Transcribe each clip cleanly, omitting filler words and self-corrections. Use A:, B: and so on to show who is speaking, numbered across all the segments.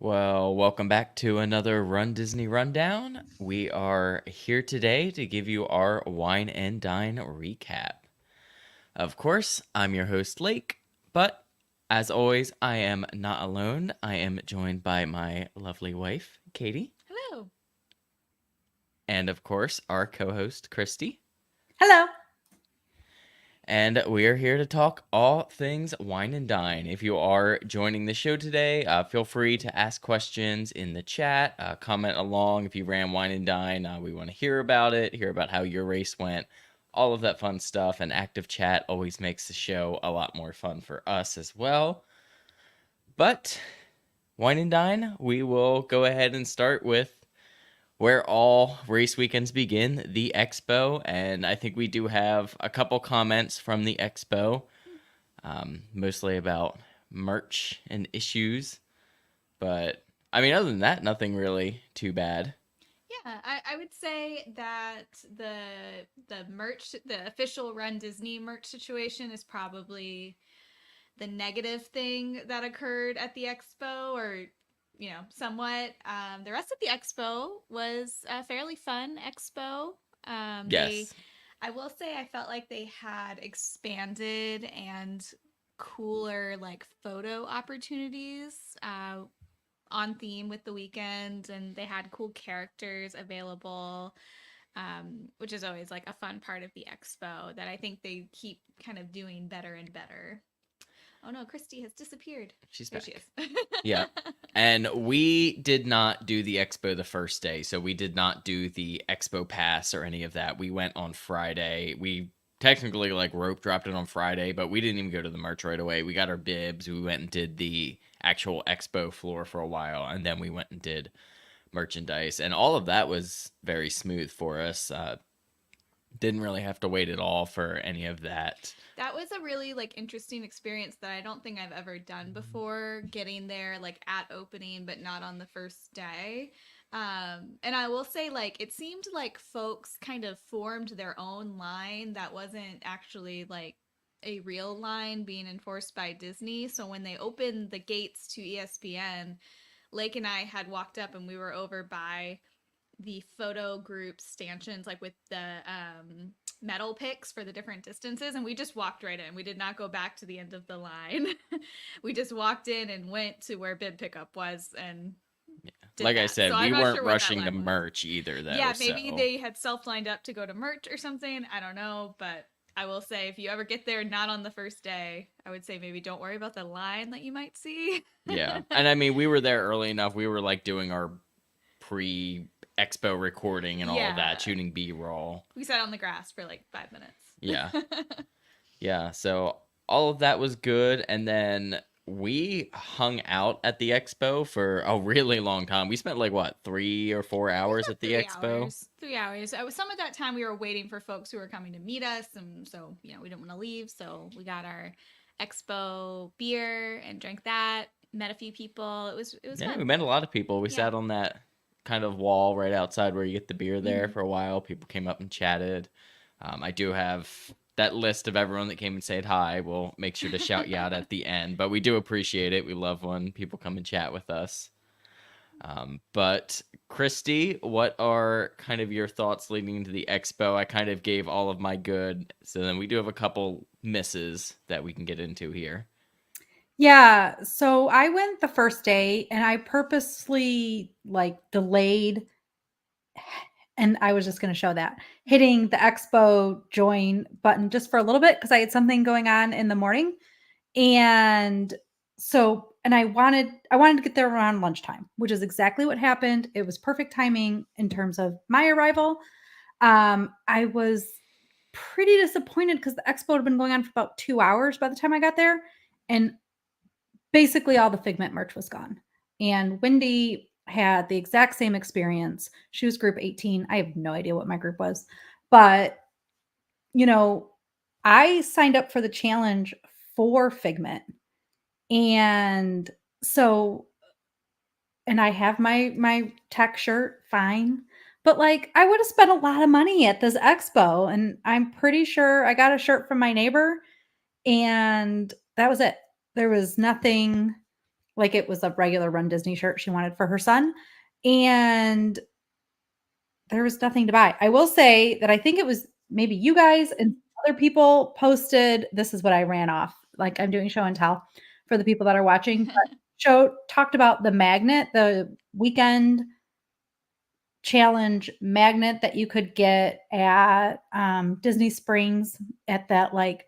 A: Well, welcome back to another RunDisney Rundown. We are here today to give you our Wine and Dine recap. Of course, I'm your host, Lake, but as always, I am not alone. I am joined by my lovely wife, Katie.
B: Hello.
A: And of course, our co-host, Christy.
C: Hello.
A: And we are here to talk all things wine and dine. If you are joining the show today, feel free to ask questions in the chat, comment along. If you ran wine and dine, we want to hear about it, hear about how your race went, all of that fun stuff. And active chat always makes the show a lot more fun for us as well. But wine and dine, we will go ahead and start with where all race weekends begin, the Expo, and I think we do have a couple comments from the Expo, mostly about merch and issues, but I mean, other than that, nothing really too bad.
B: Yeah, I would say that the merch, the official RunDisney merch situation is probably the negative thing that occurred at the Expo, or somewhat. The rest of the Expo was a fairly fun Expo.
A: Yes.
B: I will say I felt like they had expanded and cooler like photo opportunities on theme with the weekend, and they had cool characters available, which is always like a fun part of the Expo that I think they keep kind of doing better and better. Oh no, Christy has disappeared.
A: She's
B: there
A: back.
B: She is.
A: Yeah. And we did not do the Expo the first day. So we did not do the Expo pass or any of that. We went on Friday. We technically like rope dropped it on Friday, but we didn't even go to the merch right away. We got our bibs. We went and did the actual Expo floor for a while. And then we went and did merchandise. And all of that was very smooth for us. Didn't really have to wait at all for any of that.
B: That was a really like interesting experience that I don't think I've ever done before, getting there like at opening but not on the first day. And I will say, like, it seemed like folks kind of formed their own line that wasn't actually like a real line being enforced by Disney. So when they opened the gates to ESPN, Lake and I had walked up and we were over by the photo group stanchions, like with the medal picks for the different distances, and we just walked right in. We did not go back to the end of the line. We just walked in and went to where bid pickup was, and
A: like
B: that.
A: I said,
B: so
A: we weren't
B: sure
A: rushing to merch either, though.
B: Yeah, maybe they had self-lined up to go to merch or something. I don't know, but I will say if you ever get there not on the first day, I would say maybe don't worry about the line that you might see.
A: Yeah, and I mean, we were there early enough. We were like doing our pre-Expo recording and all of that, shooting B-roll.
B: We sat on the grass for like 5 minutes.
A: Yeah. Yeah, so all of that was good, and then we hung out at the Expo for a really long time. We spent like, what, 3 or 4 hours at the Expo?
B: 3 hours. Some of that time we were waiting for folks who were coming to meet us, and so, we didn't want to leave, so we got our Expo beer and drank that, met a few people. It was fun.
A: We met a lot of people. We sat on that kind of wall right outside where you get the beer there for a while. People came up and chatted. I do have that list of everyone that came and said hi. We'll make sure to shout you out at the end, but we do appreciate it. We love when people come and chat with us. But Christy, what are kind of your thoughts leading into the Expo? I kind of gave all of my good, so then we do have a couple misses that we can get into here.
C: Yeah, so I went the first day and I purposely like delayed, and I was just going to show that, hitting the Expo join button just for a little bit because I had something going on in the morning. And so, and I wanted to get there around lunchtime, which is exactly what happened. It was perfect timing in terms of my arrival. I was pretty disappointed because the Expo had been going on for about 2 hours by the time I got there. And basically all the Figment merch was gone. And Wendy had the exact same experience. She was group 18. I have no idea what my group was. But, you know, I signed up for the challenge for Figment. And so and I have my tech shirt, fine. But like I would have spent a lot of money at this expo and I'm pretty sure I got a shirt from my neighbor and that was it. There was nothing like it was a regular Run Disney shirt she wanted for her son and there was nothing to buy. I will say that I think it was maybe you guys and other people posted this is what I ran off. Like I'm doing show and tell for the people that are watching. But show talked about the magnet, the weekend challenge magnet that you could get at Disney Springs at that like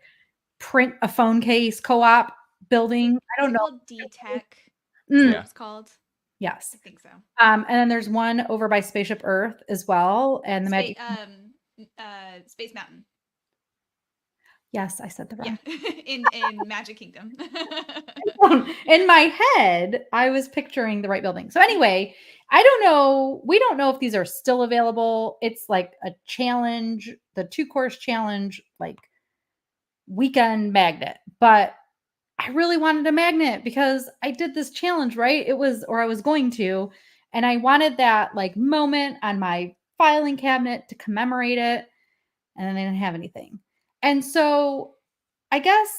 C: print a phone case co-op building. I don't know.
B: Called D-Tech.
C: Mm,
B: It's called.
C: yes.
B: I think so.
C: And then there's one over by Spaceship Earth as well, and the Magic.
B: Space Mountain.
C: Yes, I said the wrong.
B: Yeah, in Magic Kingdom.
C: In my head, I was picturing the right building. So anyway, I don't know. We don't know if these are still available. It's like a challenge, the 2-course challenge, like weekend magnet. But I really wanted a magnet because I did this challenge, right? It was, or I was going to, and I wanted that like moment on my filing cabinet to commemorate it. And then they didn't have anything. And so I guess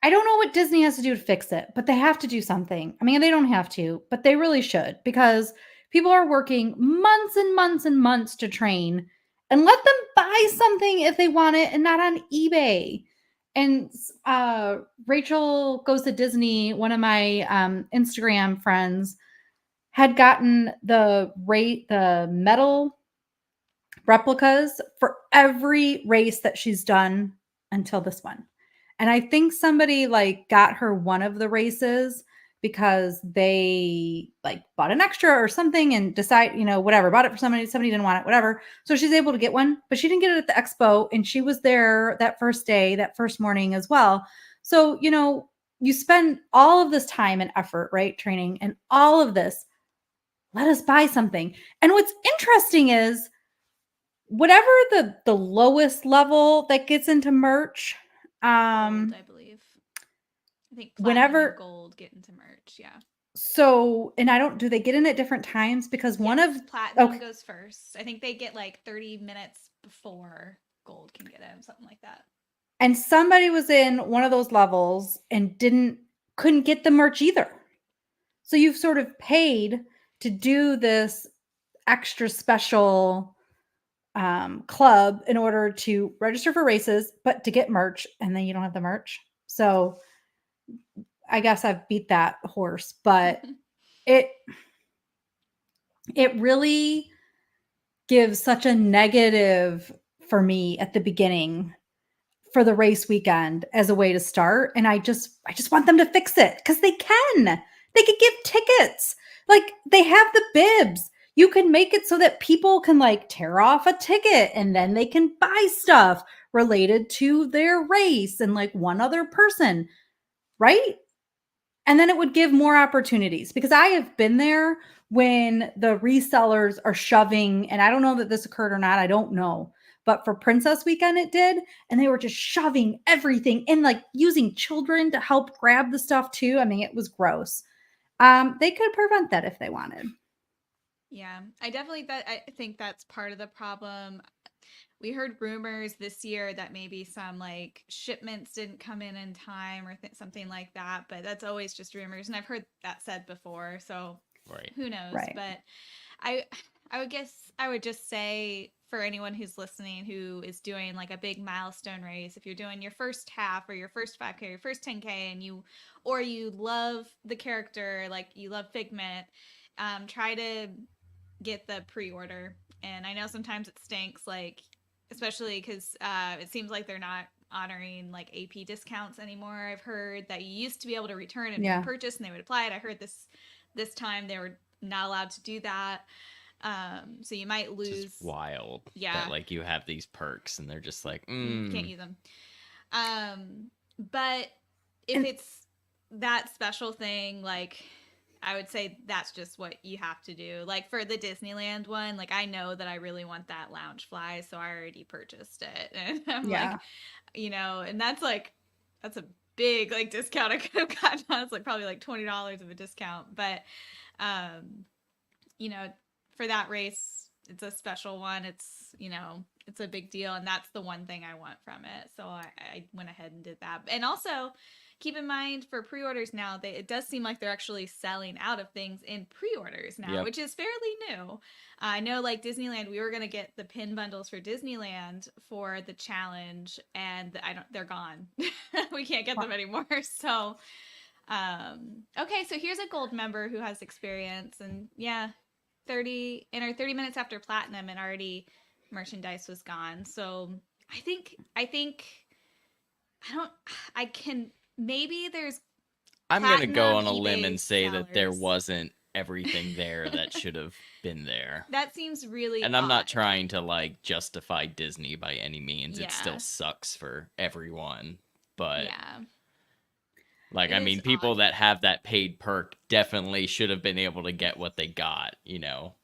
C: I don't know what Disney has to do to fix it, but they have to do something. I mean, they don't have to, but they really should because people are working months and months and months to train and let them buy something if they want it and not on eBay. And Rachel Goes to Disney, one of my Instagram friends, had gotten the metal replicas for every race that she's done until this one. And I think somebody like got her one of the races because they like bought an extra or something and decide, whatever, bought it for somebody didn't want it, whatever. So she's able to get one, but she didn't get it at the expo and she was there that first day, that first morning as well. So, you spend all of this time and effort, right? Training and all of this. Let us buy something. And what's interesting is whatever the lowest level that gets into merch,
B: Gold, I believe. I think platinum and gold get into merch. Yeah.
C: So, and do they get in at different times? Because one of
B: platinum goes first. I think they get like 30 minutes before gold can get in, something like that.
C: And somebody was in one of those levels and couldn't get the merch either. So you've sort of paid to do this extra special club in order to register for races, but to get merch, and then you don't have the merch. So I guess I've beat that horse, but it really gives such a negative for me at the beginning for the race weekend as a way to start. And I just want them to fix it because they can. They could give tickets. Like they have the bibs. You can make it so that people can like tear off a ticket and then they can buy stuff related to their race and like one other person, right? And then it would give more opportunities because I have been there when the resellers are shoving, and I don't know that this occurred or not. I don't know. But for Princess Weekend, it did. And they were just shoving everything and like using children to help grab the stuff too. I mean, it was gross. They could prevent that if they wanted.
B: Yeah, I think that's part of the problem. We heard rumors this year that maybe some like shipments didn't come in time or something like that, but that's always just rumors. And I've heard that said before. So who knows?
C: Right.
B: But I would just say for anyone who's listening who is doing like a big milestone race, if you're doing your first half or your first 5K, your first 10K, and you love the character, like you love Figment, try to get the pre-order. And I know sometimes it stinks, like especially because it seems like they're not honoring like AP discounts anymore. I've heard that you used to be able to return and purchase and they would apply it. I heard this time they were not allowed to do that. So you might lose.
A: It's just wild.
B: Yeah.
A: That like you have these perks and they're just like,
B: can't use them. But if it's that special thing, like, I would say that's just what you have to do. Like for the Disneyland one, like I know that I really want that lounge fly, so I already purchased it. And I'm
C: Yeah.
B: like, and that's a big like discount I could have gotten. That's like probably like $20 of a discount. But um, you know, for that race, it's a special one. It's a big deal, and that's the one thing I want from it. So I went ahead and did that. And also, keep in mind for pre-orders now, it does seem like they're actually selling out of things in pre-orders now,
A: Yep.
B: which is fairly new. I know, like Disneyland, we were gonna get the pin bundles for Disneyland for the challenge, and they're gone. We can't get them anymore. So, okay, so here's a gold member who has experience, and yeah, 30 minutes after platinum, and already merchandise was gone. So I think I don't I can maybe there's
A: I'm gonna go
B: platinum
A: on a limb
B: eBay
A: and say that there
B: sellers.
A: wasn't everything there that should have been there.
B: That seems really
A: And I'm not
B: odd.
A: trying to like justify Disney by any means. It still
B: Yeah.
A: sucks for everyone. But
B: Yeah.
A: like,
B: It
A: I
B: is
A: mean, people
B: odd.
A: that have that paid perk definitely should have been able to get what they got,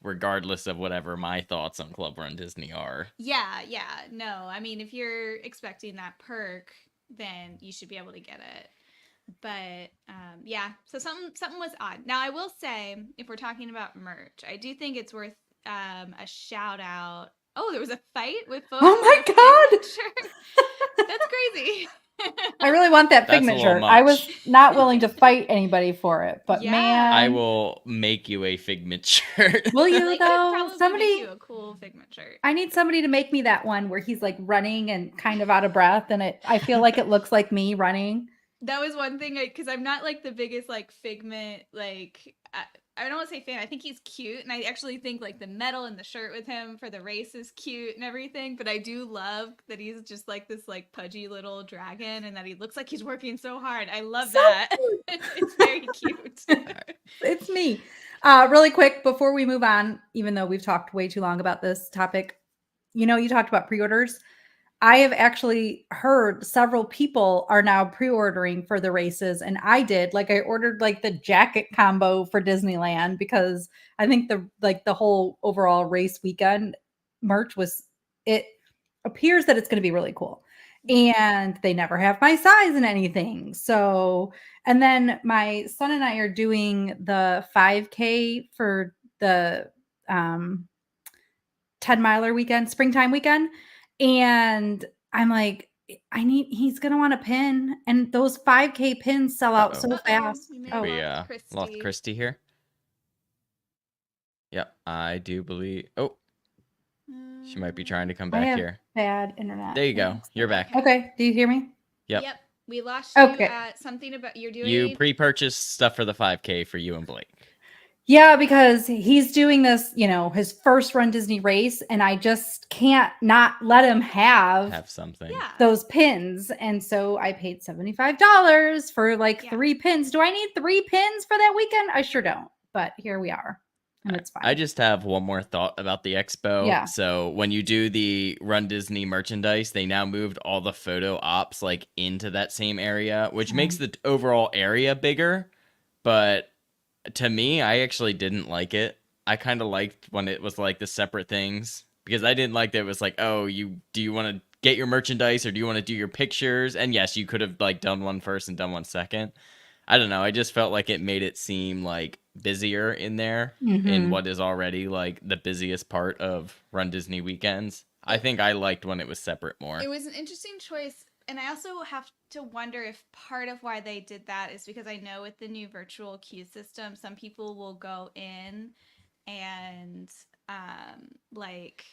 A: regardless of whatever my thoughts on Club Run Disney are.
B: Yeah, yeah. No, I mean if you're expecting that perk, then you should be able to get it. But yeah, so something was odd. Now I will say, if we're talking about merch, I do think it's worth a shout out. Oh, there was a fight with folks.
C: Oh my
B: for a
C: God.
B: Figment shirt. That's crazy.
C: I really want that
A: That's a
C: Figment
A: little
C: shirt. I was
A: much.
C: not willing to fight anybody for it, but
B: Yeah.
A: I
C: man,
A: will make you a Figment shirt.
C: will you
B: Like, could
C: though?
B: probably make
C: Somebody,
B: you a cool Figment shirt.
C: I need somebody to make me that one where he's like running and kind of out of breath, and I feel like it looks like me running.
B: That was one thing, because I'm not like the biggest like Figment like. I don't want to say fan. I think he's cute, and I actually think like the medal and the shirt with him for the race is cute and everything. But I do love that he's just like this like pudgy little dragon, and that he looks like he's working so hard. I love
C: So
B: that.
C: cute.
B: It's very cute.
C: It's me. Really quick before we move on, even though we've talked way too long about this topic, you talked about pre-orders. I have actually heard several people are now pre-ordering for the races, and I did. Like I ordered like the jacket combo for Disneyland because I think the whole overall race weekend merch it appears that it's going to be really cool. And they never have my size in anything. So, and then my son and I are doing the 5K for the 10 miler weekend, springtime weekend. And I'm like, he's going to want a pin. And those 5K pins sell out so fast.
B: We may have
C: Oh,
A: We
B: lost
A: lost
B: Christy.
A: Christy here. Yep, I do believe. Oh, she might be trying to come
C: I
A: back
C: have
A: here.
C: bad internet.
A: There you go. You're back.
C: Okay. Do you hear me?
A: Yep.
B: Yep. We lost you
C: Okay.
B: at something about you're doing.
A: You pre-purchased stuff for the 5K for you and Blake.
C: Yeah, because he's doing this, his first Run Disney race, and I just can't not let him have
A: something.
B: Yeah.
C: those pins. And so I paid $75 for like 3 pins. Do I need 3 pins for that weekend? I sure don't. But here we are. And it's fine.
A: I just have one more thought about the expo.
C: Yeah.
A: So when you do the Run Disney merchandise, they now moved all the photo ops like into that same area, which makes the overall area bigger. But to me, I actually didn't like it. I kind of liked when it was like the separate things, because I didn't like that it was like, oh, do you want to get your merchandise or do you want to do your pictures? And yes, you could have like done one first and done one second. I don't know. I just felt like it made it seem like busier in there in what is already like the busiest part of Run Disney weekends. I think I liked when it was separate more.
B: It was an interesting choice. And I also have to wonder if part of why they did that is because I know with the new virtual queue system, some people will go in and like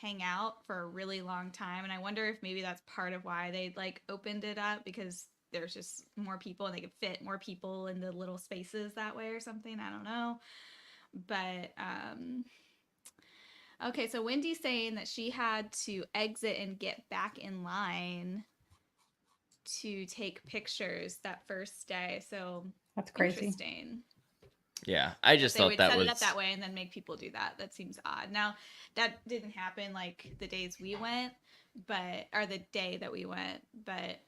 B: hang out for a really long time. And I wonder if maybe that's part of why they like opened it up, because there's just more people and they could fit more people in the little spaces that way or something. I don't know. But okay, so Wendy's saying that she had to exit and get back in line to take pictures that first day. So
C: That's crazy.
B: Interesting.
A: Yeah, I just
B: They
A: thought
B: would
A: that
B: set
A: was
B: it up that way and then make people do that. That seems odd. Now, that didn't happen like the days we went, or the day that we went, but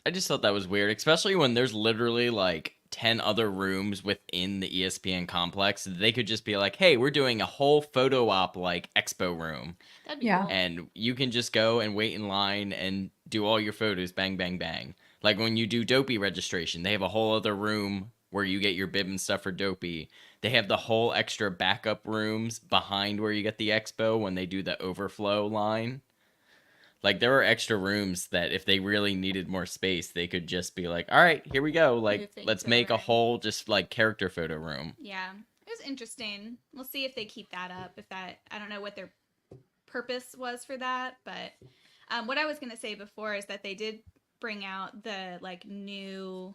A: I just thought that was weird, especially when there's literally like 10 other rooms within the ESPN complex. They could just be like, hey, we're doing a whole photo op like expo room.
B: That'd be
C: Yeah.
B: cool.
A: And you can just go and wait in line and do all your photos, bang, bang, bang. Like when you do Dopey registration, they have a whole other room where you get your bib and stuff for Dopey. They have the whole extra backup rooms behind where you get the expo when they do the overflow line. Like there were extra rooms that if they really needed more space, they could just be like, all right, here we go. Like,
B: Move things
A: let's make a
B: over.
A: whole just like character photo room.
B: Yeah, it was interesting. We'll see if they keep that up. If that, I don't know what their purpose was for that, but what I was gonna say before is that they did bring out the like new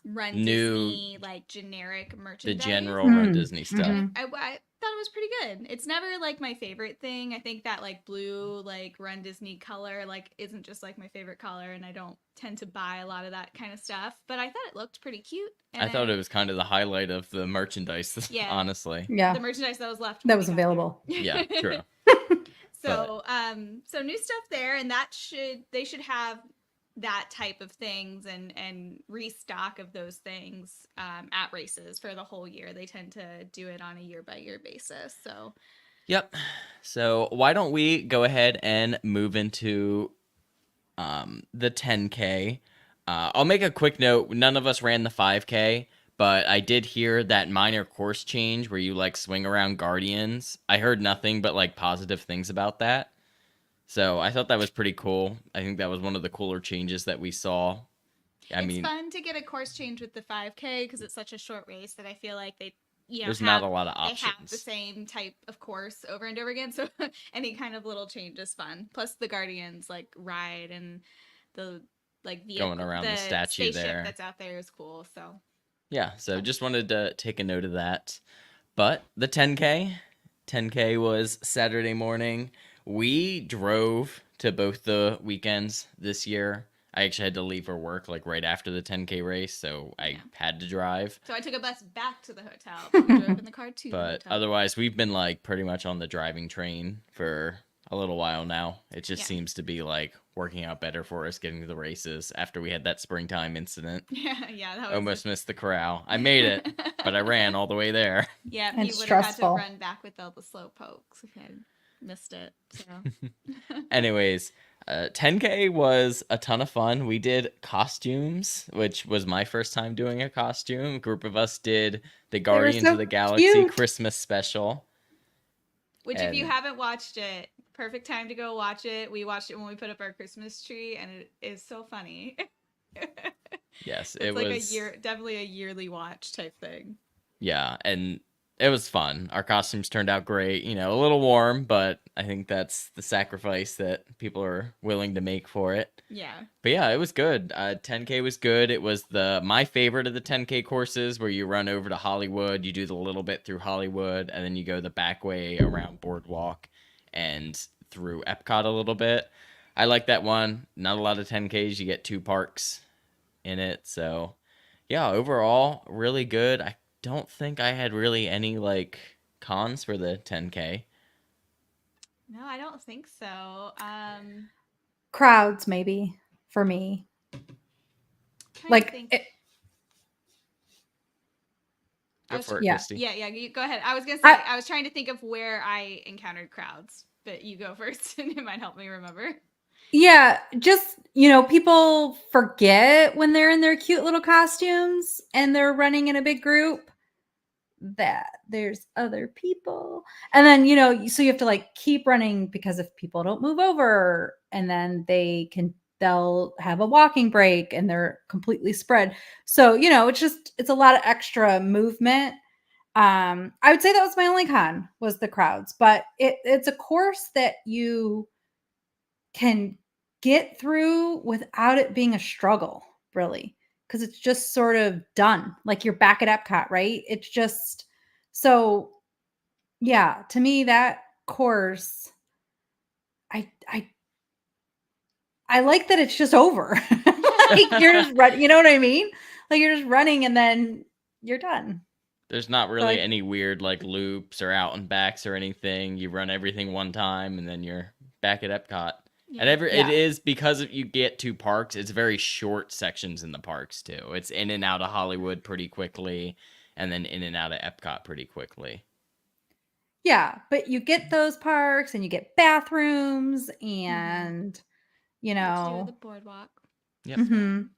B: Run
A: New-
B: Disney like generic
A: The
B: merchandise.
A: general Run Disney stuff.
C: Mhm.
B: I thought it was pretty good. It's never like my favorite thing. I think that like blue like Run Disney color like isn't just like my favorite color, and I don't tend to buy a lot of that kind of stuff. But I thought it looked pretty cute. And
A: I thought it was kind of the highlight of the merchandise,
B: Yeah.
A: honestly.
C: Yeah.
B: the merchandise that was left when
C: That
B: we
C: was
B: got there.
C: available.
A: Yeah, true.
B: So so new stuff there, and they should have that type of things and restock of those things at races for the whole year. They tend to do it on a year by year basis. So
A: Yep. So why don't we go ahead and move into the 10K? I'll make a quick note. None of us ran the 5K, but I did hear that minor course change where you like swing around Guardians. I heard nothing but like positive things about that. So I thought that was pretty cool. I think that was one of the cooler changes that we saw.
B: it's fun to get a course change with the 5K because it's such a short race that I feel like they
A: there's not a lot of
B: they have the
A: options.
B: same type of course over and over again. So any kind of little change is fun. Plus the Guardians like ride and the like vehicle,
A: Going around the statue
B: spaceship
A: there.
B: that's out there is cool. So
A: Yeah, so just wanted to take a note of that. But the 10K was Saturday morning. We drove to both the weekends this year. I actually had to leave for work like right after the 10K race, so I had to drive.
B: So I took a bus back to the hotel. But we drove in the car to the
A: But
B: hotel.
A: otherwise, we've been like pretty much on the driving train for a little while now. It just
B: Yeah.
A: seems to be like working out better for us getting to the races after we had that springtime incident.
B: Yeah, that was
A: Almost missed the corral. I made it, but I ran all the way there.
B: Yeah,
C: And
B: you would have had to
C: stressful.
B: run back with all the slow pokes if you had missed it. So
A: Anyways, 10K was a ton of fun. We did costumes, which was my first time doing a costume. A group of us did the Guardians
C: so
A: of the Galaxy
C: cute.
A: Christmas special.
B: which if you
A: And-
B: haven't watched it, perfect time to go watch it. We watched it when we put up our Christmas tree and it is so funny.
A: Yes,
B: It's
A: it
B: like
A: was
B: definitely a yearly watch type thing.
A: Yeah, and it was fun. Our costumes turned out great. You know, a little warm, but I think that's the sacrifice that people are willing to make for it.
B: Yeah.
A: But yeah, it was good. 10K was good. It was my favorite of the 10K courses where you run over to Hollywood, you do the little bit through Hollywood, and then you go the back way around Boardwalk and through Epcot a little bit. I like that one. Not a lot of 10Ks. You get 2 parks in it. So yeah, overall, really good. I don't think I had really any like cons for the 10K.
B: No, I don't think so.
C: Crowds, maybe for me.
B: Trying
C: Like
B: to think.
C: it,
A: Go for it,
C: yeah.
A: Christy.
B: Yeah, you go ahead. I was gonna say
C: I-
B: I was trying to think of where I encountered crowds, but you go first and it might help me remember.
C: yeah, just people forget when they're in their cute little costumes and they're running in a big group that there's other people. And then, so you have to like keep running because if people don't move over and then they'll have a walking break and they're completely spread. So, it's a lot of extra movement. I would say that was my only con was the crowds, but it's a course that you can get through without it being a struggle, really, because it's just sort of done. Like you're back at Epcot, right? It's just so yeah, to me that course I like that it's just over. Like you're just running, you know what I mean? Like you're just running and then you're done.
A: There's not really
C: Like-
A: any weird like loops or out and backs or anything. You run everything one time and then you're back at Epcot. And it
C: Yeah.
A: is because you get to parks, it's very short sections in the parks too. It's in and out of Hollywood pretty quickly, and then in and out of Epcot pretty quickly.
C: Yeah, but you get those parks and you get bathrooms and you
B: Get to do
C: know.
B: the boardwalk.
A: Yep.
C: Mhm.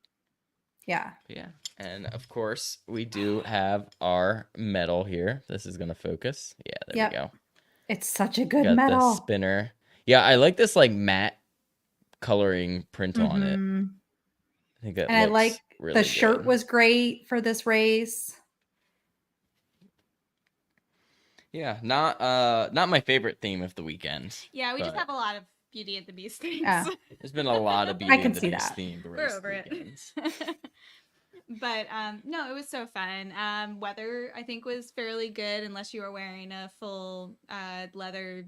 C: Yeah.
A: Yeah. And of course, we do have our medal here. This is going to focus. Yeah, there
C: Yep.
A: we go.
C: It's such a good
A: Got the
C: medal.
A: spinner. Yeah, I like this like matte coloring print on it.
C: Mhm.
A: I think that
C: And I
A: looks
C: like
A: really
C: the shirt
A: good.
C: was great for this race.
A: Yeah, not my favorite theme of the weekend.
B: Yeah, we just
A: but
B: have a lot of Beauty and the Beast things.
C: Yeah.
A: There's been a lot of
C: I
A: Beauty
C: can
A: and the
C: see
A: Beast
C: that.
A: themed
B: We're
A: race
B: over it.
A: weekends.
B: But no, it was so fun. Weather I think was fairly good unless you were wearing a full leather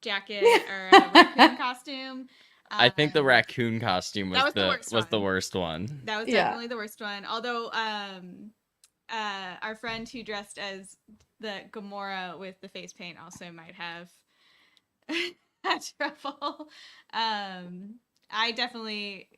B: jacket or a raccoon costume.
A: I think the raccoon costume was
B: that was the worst
A: was the
B: one.
A: worst one.
B: That was
C: Yeah.
B: definitely the worst one. Although our friend who dressed as the Gamora with the face paint also might have had trouble. I definitely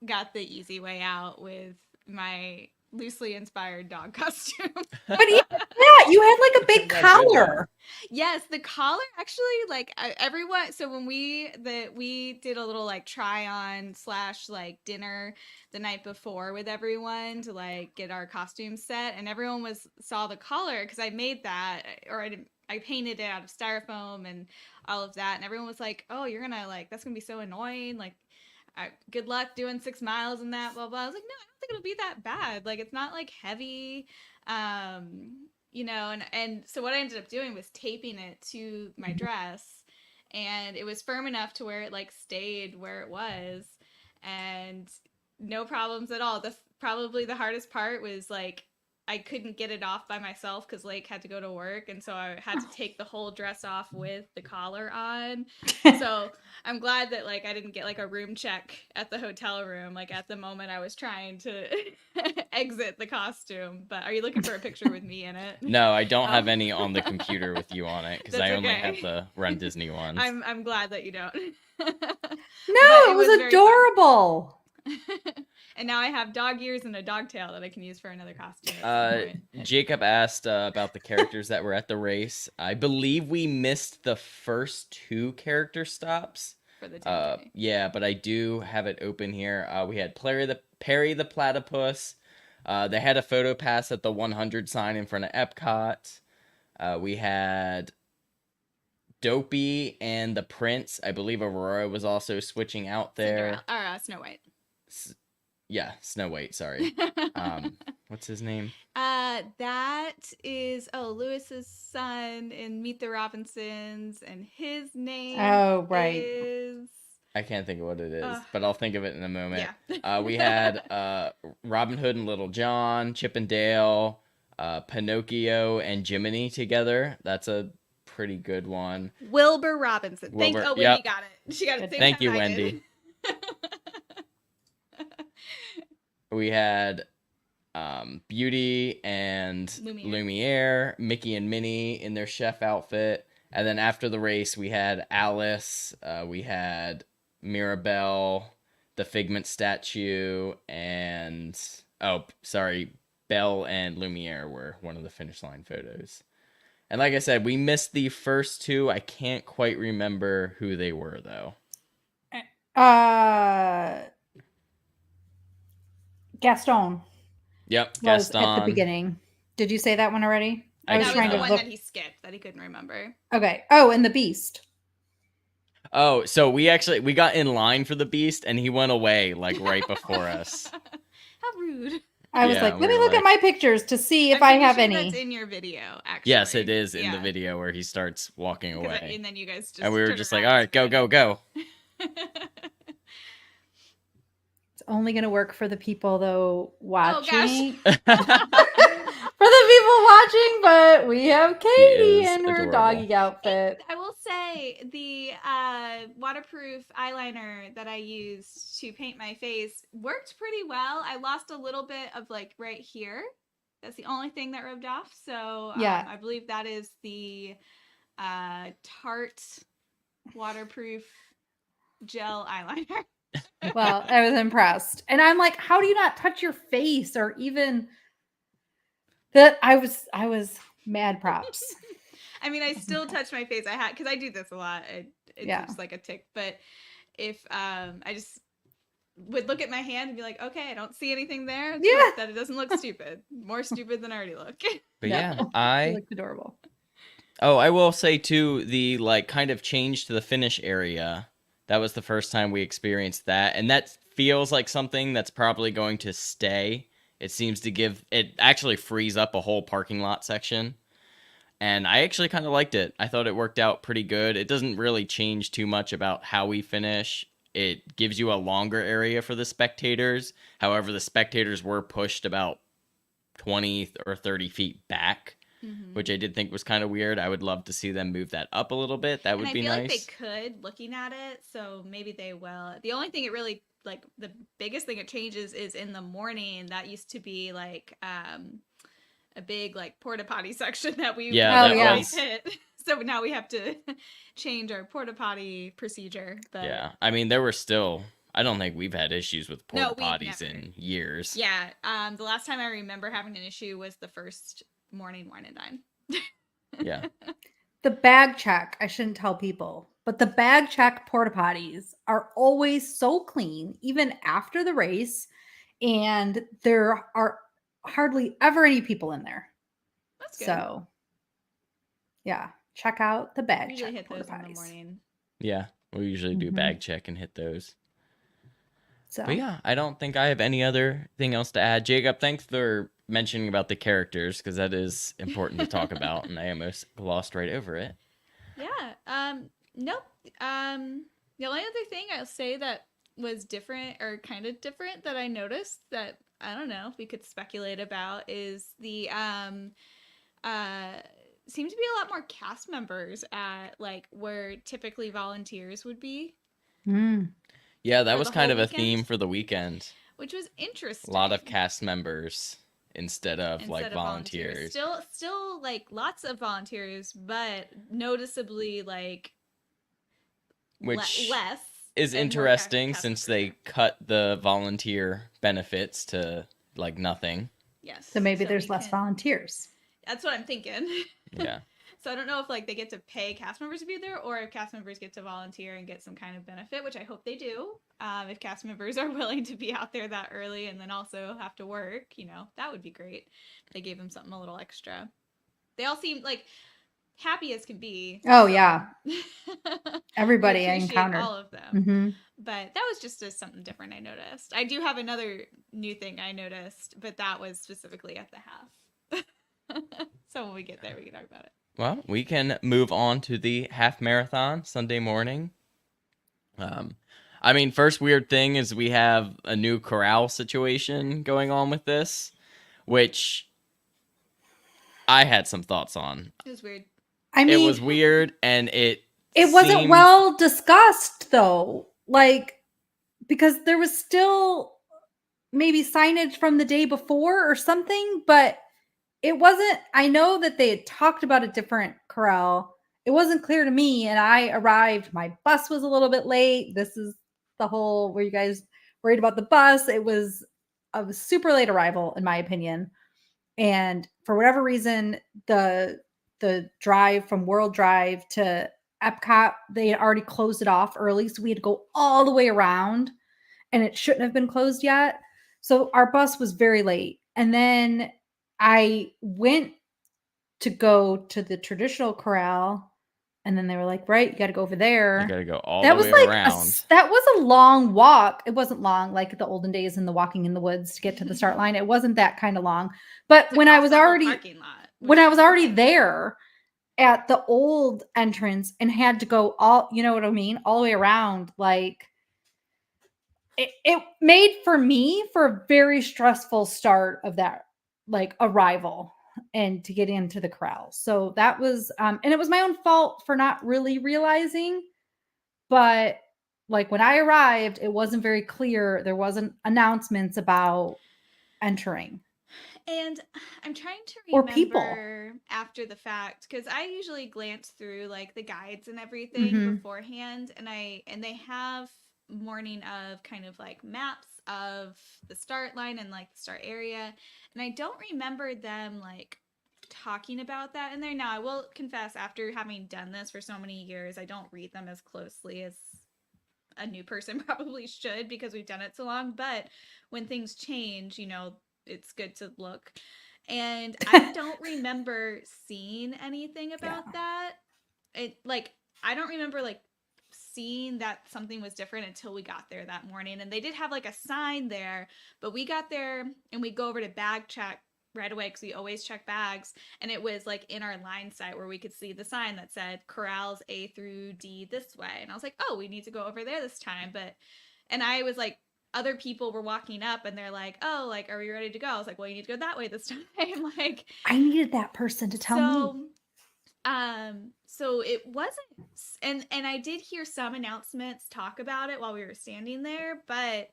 B: got the easy way out with my loosely inspired dog costume.
C: But yeah, you had like a big
A: That's a good
C: collar.
B: Yes, the collar actually, like everyone. So when we did a little like try on / like dinner the night before with everyone to like get our costumes set, and everyone saw the collar because I made that, or I painted it out of styrofoam and all of that, and everyone was like, "Oh, you're gonna like that's gonna be so annoying." Like, good luck doing 6 miles and that blah blah. I was like, no, I don't think it'll be that bad. Like, it's not like heavy. You know, and so what I ended up doing was taping it to my dress, and it was firm enough to where it like stayed where it was, and no problems at all. Probably the hardest part was like I couldn't get it off by myself because Lake had to go to work, and so I had to take the whole dress off with the collar on. So I'm glad that like I didn't get like a room check at the hotel room like at the moment I was trying to exit the costume. But are you looking for a picture with me in it?
A: No, I don't have
B: Oh.
A: any on the computer with you on it because
B: That's
A: I only
B: okay.
A: have the RunDisney ones.
B: I'm glad that you don't.
C: No,
B: But
C: it was
B: very fun.
C: adorable.
B: And now I have dog ears and a dog tail that I can use for another costume at some point.
A: Jacob asked about the characters that were at the race. I believe we missed the first 2 character stops.
B: For the 10K.
A: Yeah, but I do have it open here. We had Perry the Platypus. They had a photo pass at the 100 sign in front of Epcot. We had Dopey and the Prince. I believe Aurora was also switching out there.
B: Snow White.
A: Yeah, Snow White, sorry. What's his name?
B: That is Lewis's son in Meet the Robinsons, and his name is
A: I can't think of what it is, but I'll think of it in a moment.
B: Yeah.
A: We had Robin Hood and Little John, Chip and Dale, Pinocchio and Jiminy together. That's a pretty good one.
B: Wilbur Robinson.
A: Wilbur,
B: Wendy
A: yep.
B: got it. She got it.
A: Thank you, Wendy. We had Beauty and Lumiere, Mickey and Minnie in their chef outfit. And then after the race, we had Alice, we had Mirabelle, the Figment statue, and Belle and Lumiere were one of the finish line photos. And like I said, we missed the first 2. I can't quite remember who they were, though.
C: Gaston.
A: Yep,
C: was
A: Gaston.
C: at the beginning. Did you say that one already?
B: I was trying to look. That he skipped that he couldn't remember.
C: Okay. Oh, and the Beast.
A: Oh, so we got in line for the Beast, and he went away like right before us.
B: How rude.
C: I was like, let me look at my pictures to see if I have any.
B: That's in your video, actually.
A: Yes, it is in the video where he starts walking away.
B: And then you guys just.
A: And we were just like, all right, go.
C: It's only going to work for the people, though, watching.
B: Oh, gosh.
C: For the people watching, but we have Katie in her
A: adorable
C: doggy outfit.
B: I will say the waterproof eyeliner that I used to paint my face worked pretty well. I lost a little bit of like right here. That's the only thing that rubbed off. So
C: yeah,
B: I believe that is the Tarte waterproof gel eyeliner.
C: Well, I was impressed. And I'm like, how do you not touch your face or even that? I was mad props.
B: I mean, I
C: was
B: still
C: impressed.
B: touch my face. I had because I do this a lot. It's
C: Yeah.
B: just like a tick. But if I just would look at my hand and be like, okay, I don't see anything there. It's
C: Yeah.
B: like that it doesn't look stupid. More stupid than I already look.
A: But
C: No.
A: yeah,
C: It looked adorable.
A: I will say too, the like kind of change to the finish area. That was the first time we experienced that, and that feels like something that's probably going to stay. It seems to give it actually frees up a whole parking lot section, and I actually kind of liked it. I thought it worked out pretty good. It doesn't really change too much about how we finish. It gives you a longer area for the spectators. However, the spectators were pushed about 20 or 30 feet back, which I did think was kind of weird. I would love to see them move that up a little bit. That
B: And
A: would
B: I
A: be
B: feel like they
A: nice.
B: could looking at it, so maybe they will. The only thing it really like the biggest thing it changes is in the morning. That used to be like a big like porta potty section that we
A: Yeah,
C: Oh,
B: would
A: that
C: yeah.
B: always
A: was.
B: hit. So now we have to change our porta potty procedure. But
A: Yeah. I mean, there were still. I don't think we've had issues with
B: no,
A: porta
B: we've
A: potties
B: never.
A: in years.
B: Yeah, the last time I remember having an issue was the first morning wine and dine.
A: Yeah.
C: The bag check, I shouldn't tell people, but the bag check porta potties are always so clean, even after the race. And there are hardly ever any people in there.
B: That's good.
C: So, yeah, check out the bag
B: Usually
C: check
B: hit
C: porta
B: those in the
C: potties.
B: morning.
A: Yeah. We usually do
C: Mhm.
A: bag check and hit those.
C: So,
A: But yeah, I don't think I have any other thing else to add. Jacob, thanks for mentioning about the characters because that is important to talk about, and I almost glossed right over it.
B: Yeah. Nope. The only other thing I'll say that was different or kind of different that I noticed that I don't know if we could speculate about is the uh seems to be a lot more cast members at like where typically volunteers would be
C: mm,
A: Yeah, that
B: for
A: was
B: the
A: kind
B: whole
A: of a
B: weekend,
A: theme for the weekend.
B: which was
A: A lot of
B: interesting.
A: cast members instead of like
B: Instead of volunteers,
A: volunteers,
B: still like lots of volunteers, but noticeably like
A: which
B: less
A: is
B: and more
A: interesting
B: cast
A: since
B: members
A: they
B: there.
A: cut the volunteer benefits to like nothing.
B: Yes.
C: so maybe
B: So we
C: there's less
B: can.
C: volunteers.
B: That's what I'm thinking.
A: Yeah.
B: So I don't know if like they get to pay cast members to be there, or if cast members get to volunteer and get some kind of benefit, which I hope they do. If cast members are willing to be out there that early and then also have to work, that would be great. If they gave them something a little extra. They all seem like happy as can be.
C: Oh,
B: So
C: yeah.
B: we
C: Everybody I
B: appreciate
C: encountered.
B: all of them.
C: Hmm.
B: But that was just something different I noticed. I do have another new thing I noticed, but that was specifically at the half. So when we get there, we can talk about it.
A: Well, we can move on to the half marathon Sunday morning. I mean, first weird thing is we have a new corral situation going on with this, which I had some thoughts on.
B: It was weird.
C: I
A: It
C: mean,
A: was weird, and it
C: wasn't
A: seemed
C: well discussed though. Like, because there was still maybe signage from the day before or something, but it wasn't. I know that they had talked about a different corral. It wasn't clear to me, and I arrived. My bus was a little bit late. This is the whole were you guys worried about the bus? It was a super late arrival, in my opinion. And for whatever reason, the drive from World Drive to Epcot, they had already closed it off early, so we had to go all the way around, and it shouldn't have been closed yet. So our bus was very late. And then I went to go to the traditional corral, and then they were like, "Right, you got to go over
A: you
C: there."
A: got to go all
C: That
A: the
C: was
A: way
C: like
A: around.
C: that was a long walk. It wasn't long like the olden days in the walking in the woods to get to the start line. It wasn't that kind of long. But
B: It's
C: when I
B: across
C: was
B: the whole
C: already
B: parking lot.
C: when I
B: which-
C: was already there at the old entrance and had to go all, you know what I mean, all the way around, like it made for me for a very stressful start of that like arrival and to get into the corral. So that was and it was my own fault for not really realizing, but like when I arrived, it wasn't very clear. There wasn't announcements about entering.
B: And I'm trying to
C: or people.
B: remember after the fact because I usually glance through like the guides and everything
C: Hmm.
B: beforehand, and they have morning of kind of like maps of the start line and like the start area, and I don't remember them like talking about that in there. Now I will confess, after having done this for so many years, I don't read them as closely as a new person probably should because we've done it so long. But when things change, it's good to look. And I don't remember seeing anything
C: Yeah.
B: about that. It like I don't remember like seeing that something was different until we got there that morning. And they did have like a sign there, but we got there and we go over to bag check right away because we always check bags, and it was like in our line site where we could see the sign that said corrals A through D this way, and I was like, oh, we need to go over there this time. And I was like, other people were walking up and they're like, oh, like, are we ready to go? I was like, well, you need to go that way this time. Like,
C: I needed that person to tell me.
B: So it wasn't, and I did hear some announcements talk about it while we were standing there, but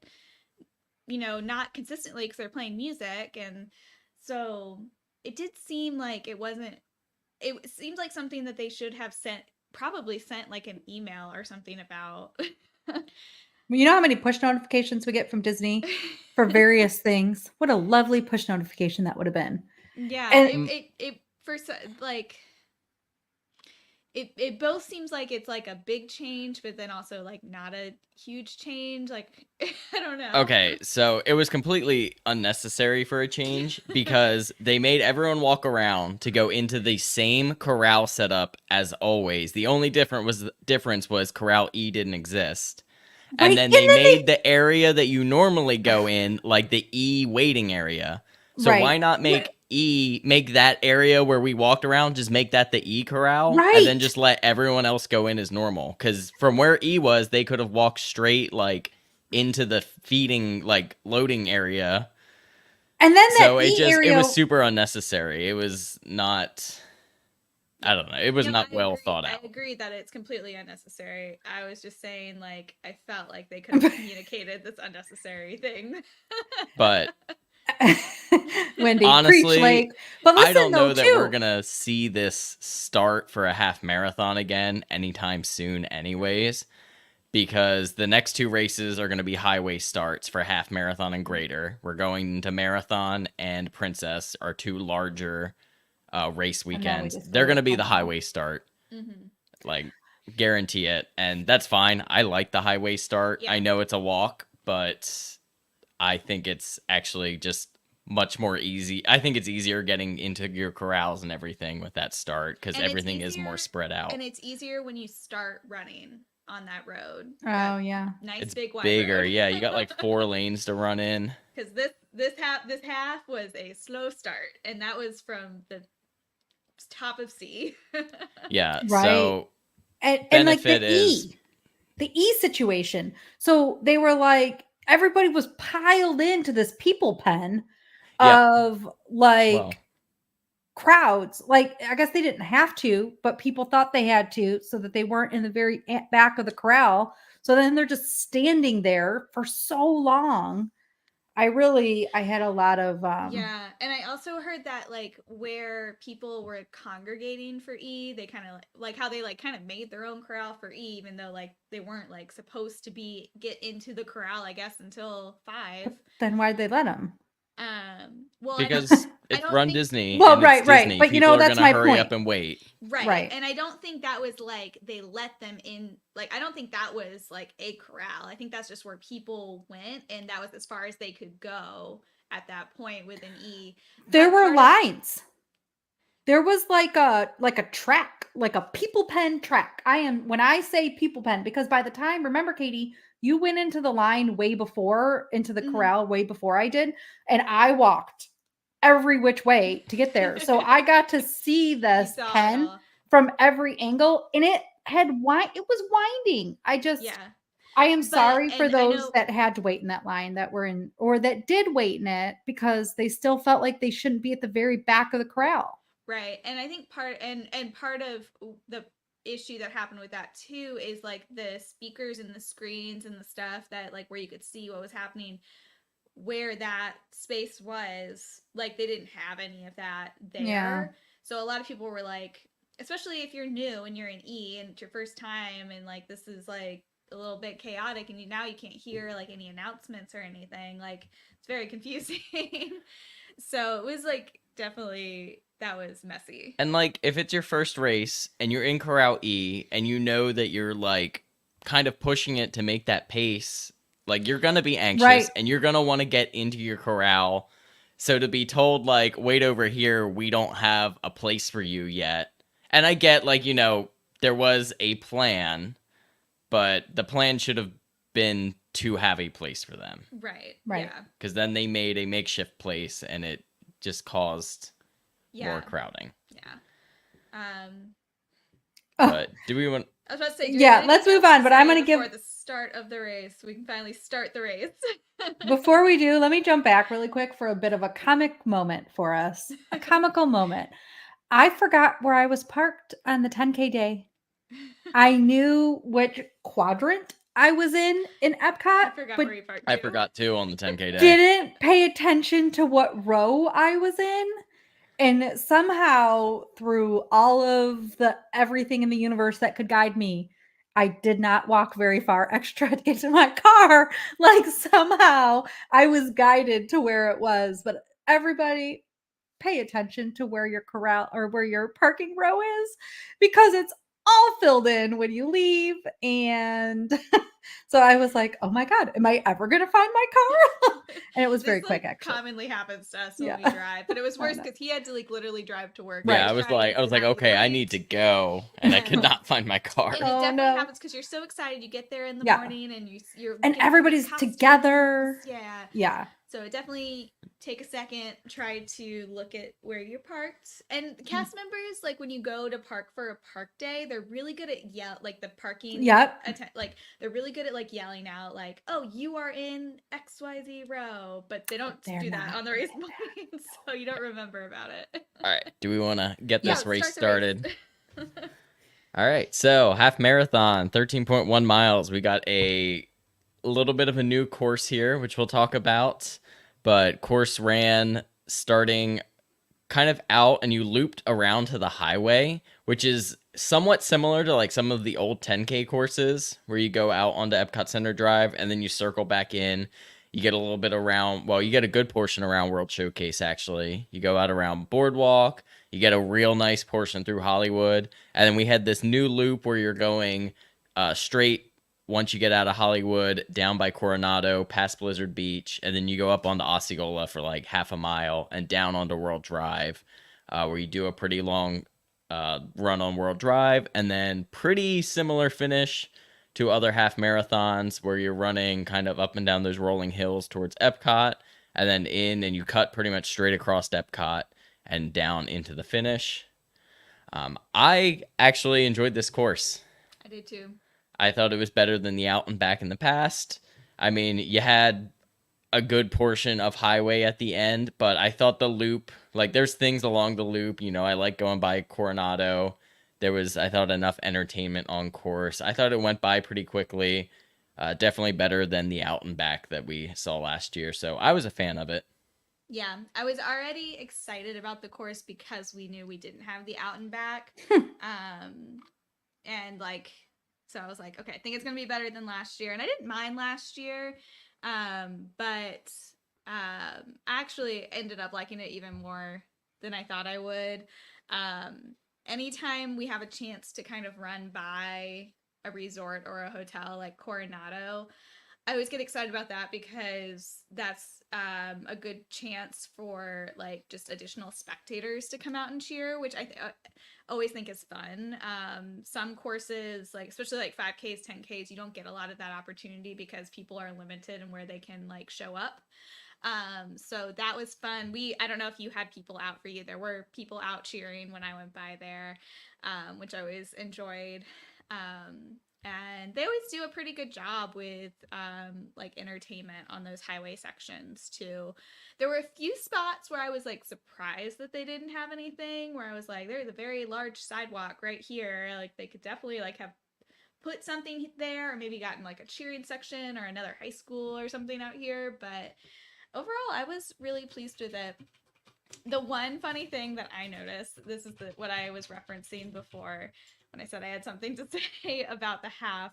B: not consistently because they're playing music. And so it did seem like it seemed like something that they should have probably sent like an email or something about.
C: You know how many push notifications we get from Disney for various things? What a lovely push notification that would have been.
B: Yeah,
C: And
B: it first like it both seems like it's like a big change, but then also like not a huge change. Like I don't know.
A: Okay, so it was completely unnecessary for a change because they made everyone walk around to go into the same corral setup as always. The only difference was corral E didn't exist. And
C: right,
A: then
C: and
A: they
C: then
A: made the area that you normally go in like the E waiting area. So why
C: right,
A: not make that area where we walked around, just make that the E corral and then
C: right.
A: just let everyone else go in as normal? Cuz from where E was, they could have walked straight like into the feeding like loading area.
C: And then that
A: So
C: E
A: it
C: area,
A: was super unnecessary. It was not, I
B: Yeah.
A: don't know. It was
B: No,
A: not
B: I
A: well
B: agree.
A: thought
B: I
A: out.
B: agree that it's completely unnecessary. I was just saying, like, I felt like they could have communicated this unnecessary thing.
A: But
C: Wendy, preach
A: honestly,
C: like. But
A: I
C: listen
A: don't
C: though,
A: know that we're
C: too.
A: gonna see this start for a half marathon again anytime soon, anyways, because the next two races are gonna be highway starts for half marathon and greater. We're going to marathon and princess, our two larger race
C: And then we
A: weekends.
C: just
A: They're
C: go
A: gonna be
C: home
A: the
C: home.
A: highway start,
B: Hmm.
A: like guarantee it, and that's fine. I like the highway start.
B: Yeah.
A: I know it's a walk, but I think it's actually just much more easy. I think it's easier getting into your corrals and everything with that start because
B: And
A: everything is more spread out.
B: it's easier when you start running on that road.
C: Oh,
B: That
C: yeah.
B: nice
A: It's
B: big wide
A: bigger.
B: road.
A: Yeah, you got like 4 lanes to run in.
B: Because this half was a slow start, and that was from the top of C.
A: Yeah,
C: Right.
A: so
C: And like
A: benefit is
C: the E situation. So they were like, everybody was piled into this people pen
A: yeah,
C: of
A: well,
C: like crowds. Like, I guess they didn't have to, but people thought they had to so that they weren't in the very back of the corral. So then they're just standing there for so long. I had a lot of
B: Yeah, and I also heard that like where people were congregating for E, they kind of like how they like kind of made their own corral for E, even though like they weren't like supposed to get into the corral, I guess, until 5.
C: but then why'd they let them?
B: Well,
A: because
B: I
A: it's
B: don't
A: Run
B: think
A: Disney
C: Well,
A: and it's
C: right.
A: Disney.
C: But
A: People are
C: that's
A: gonna
C: my
A: hurry up
C: point.
A: and wait.
B: right,
C: Right.
B: and I don't think that was like they let them in. Like I don't think that was like a corral. I think that's just where people went, and that was as far as they could go at that point with an E.
C: There
B: But
C: were
B: part of
C: lines. There was like a track, like a people pen track. When I say people pen, because by the time, remember, Katie, you went into the line way before, into the
B: Mhm.
C: corral way before I did, and I walked every which way to get there. So I got to see
B: You
C: this
B: saw it
C: pen
B: all.
C: from every angle, and it was winding.
B: Yeah.
C: I am
B: But
C: sorry for
B: and I
C: those
B: know
C: that had to wait in that line that were in, or that did wait in it because they still felt like they shouldn't be at the very back of the corral.
B: right. And I think part of the issue that happened with that too is like the speakers and the screens and the stuff that like where you could see what was happening where that space was, like they didn't have any of that there.
C: Yeah.
B: So a lot of people were like, especially if you're new and you're in E and it's your first time and like this is like a little bit chaotic and now you can't hear like any announcements or anything. Like it's very confusing. So it was like definitely that was messy.
A: And like if it's your first race and you're in Corral E and you know that you're like kind of pushing it to make that pace, like you're gonna be anxious
C: Right.
A: and you're gonna want to get into your corral. So to be told like, wait over here, we don't have a place for you yet. And I get like, there was a plan, but the plan should have been to have a place for them.
B: Right.
C: Right.
B: Yeah.
A: Because then they made a makeshift place and it just caused more crowding.
B: Yeah.
C: Oh,
A: But do we want?
B: I was about to say,
C: Yeah, let's move on, but I'm gonna
B: before
C: give-
B: the start of the race. We can finally start the race.
C: before we do, let me jump back really quick for a bit of a comic moment for us. A comical moment. I forgot where I was parked on the 10K day. I knew which quadrant I was in Epcot,
B: I forgot
C: but
B: where you parked.
A: I
B: too.
A: forgot too on the 10K day.
C: didn't pay attention to what row I was in. And somehow, through all of the everything in the universe that could guide me, I did not walk very far extra to get to my car. Like somehow I was guided to where it was. But everybody, pay attention to where your corral or where your parking row is, because it's all filled in when you leave. And so I was like, oh my God, am I ever going to find my car? And it was very
B: This,
C: quick,
B: like,
C: actually.
B: commonly happens to us when
C: Yeah.
B: we drive, but it was
C: I
B: worse
C: know.
B: because he had to like literally drive to work.
A: Yeah,
C: Right.
A: I was
B: Trying
A: like,
B: to have
A: okay, I
B: late.
A: need to go, and I could
B: Yeah.
A: not find my car.
B: And it
C: Oh,
B: definitely
C: no.
B: happens because you're so excited. You get there in the
C: Yeah.
B: morning and you're
C: And
B: getting your
C: everybody's
B: costumes.
C: together.
B: Yeah.
C: Yeah.
B: So definitely take a second, try to look at where you're parked. And cast members, like when you go to park for a park day, they're really good at like the parking.
C: Yep.
B: Like they're really good at like yelling out like, "Oh, you are in XYZ row," but they don't
C: They're
B: do that
C: not
B: on the
C: good
B: race
C: at
B: morning, so you don't remember about it.
A: All right, do we want to get
C: Yeah.
A: this
B: No,
A: race
B: start the race.
A: started? All right, so half marathon, 13.1 miles. We got a little bit of a new course here, which we'll talk about. But course ran starting kind of out and you looped around to the highway, which is somewhat similar to like some of the old 10K courses where you go out onto Epcot Center Drive and then you circle back in. You get a little bit around, well, you get a good portion around World Showcase, actually. You go out around Boardwalk, you get a real nice portion through Hollywood, and then we had this new loop where you're going straight once you get out of Hollywood, down by Coronado, past Blizzard Beach, and then you go up onto Osceola for like half a mile and down onto World Drive, where you do a pretty long run on World Drive, and then pretty similar finish to other half marathons where you're running kind of up and down those rolling hills towards Epcot, and then in, and you cut pretty much straight across Epcot and down into the finish. I actually enjoyed this course.
B: I did too.
A: I thought it was better than the out and back in the past. I mean, you had a good portion of highway at the end, but I thought the loop, like there's things along the loop, I like going by Coronado. There was, I thought, enough entertainment on course. I thought it went by pretty quickly. Definitely better than the out and back that we saw last year. So I was a fan of it.
B: Yeah, I was already excited about the course because we knew we didn't have the out and back. And like, so I was like, okay, I think it's going to be better than last year. And I didn't mind last year, but I actually ended up liking it even more than I thought I would. Anytime we have a chance to kind of run by a resort or a hotel like Coronado, I always get excited about that because that's a good chance for like just additional spectators to come out and cheer, which I always think is fun. Some courses, like especially like 5Ks, 10Ks, you don't get a lot of that opportunity because people are limited in where they can like show up. So that was fun. I don't know if you had people out for you. There were people out cheering when I went by there, which I always enjoyed. And they always do a pretty good job with like entertainment on those highway sections too. There were a few spots where I was like surprised that they didn't have anything, where I was like, there's a very large sidewalk right here. Like they could definitely like have put something there, or maybe gotten like a cheering section or another high school or something out here. But overall, I was really pleased with it. The one funny thing that I noticed, this is what I was referencing before when I said I had something to say about the half,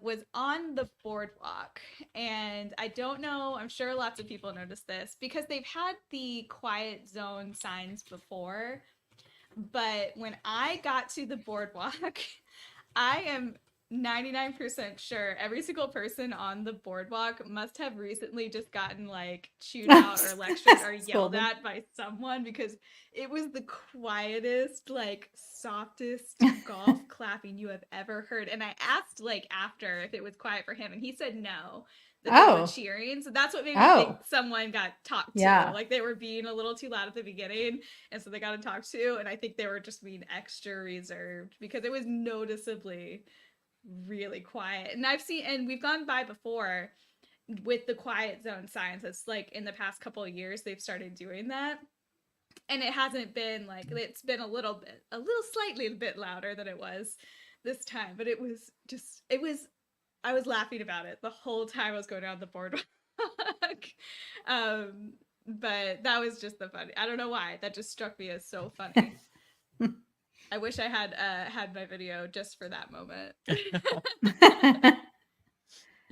B: was on the boardwalk. And I don't know, I'm sure lots of people noticed this because they've had the quiet zone signs before. But when I got to the boardwalk, I am 99% sure every single person on the boardwalk must have recently just gotten like chewed out or lectured or yelled
C: Scolded.
B: at by someone because it was the quietest, like softest golf clapping you have ever heard. And I asked like after if it was quiet for him, and he said no, that they were
C: Oh.
B: cheering. So that's what made me
C: Oh.
B: think someone got talked to.
C: Yeah.
B: Like they were being a little too loud at the beginning, and so they got to talk to. And I think they were just being extra reserved because it was noticeably really quiet. And we've gone by before with the quiet zone signs. It's like in the past couple of years they've started doing that. And it hasn't been like, it's been a little slightly bit louder than it was this time. But I was laughing about it the whole time I was going down the boardwalk. But that was just the funny. I don't know why. That just struck me as so funny. I wish I had my video just for that moment.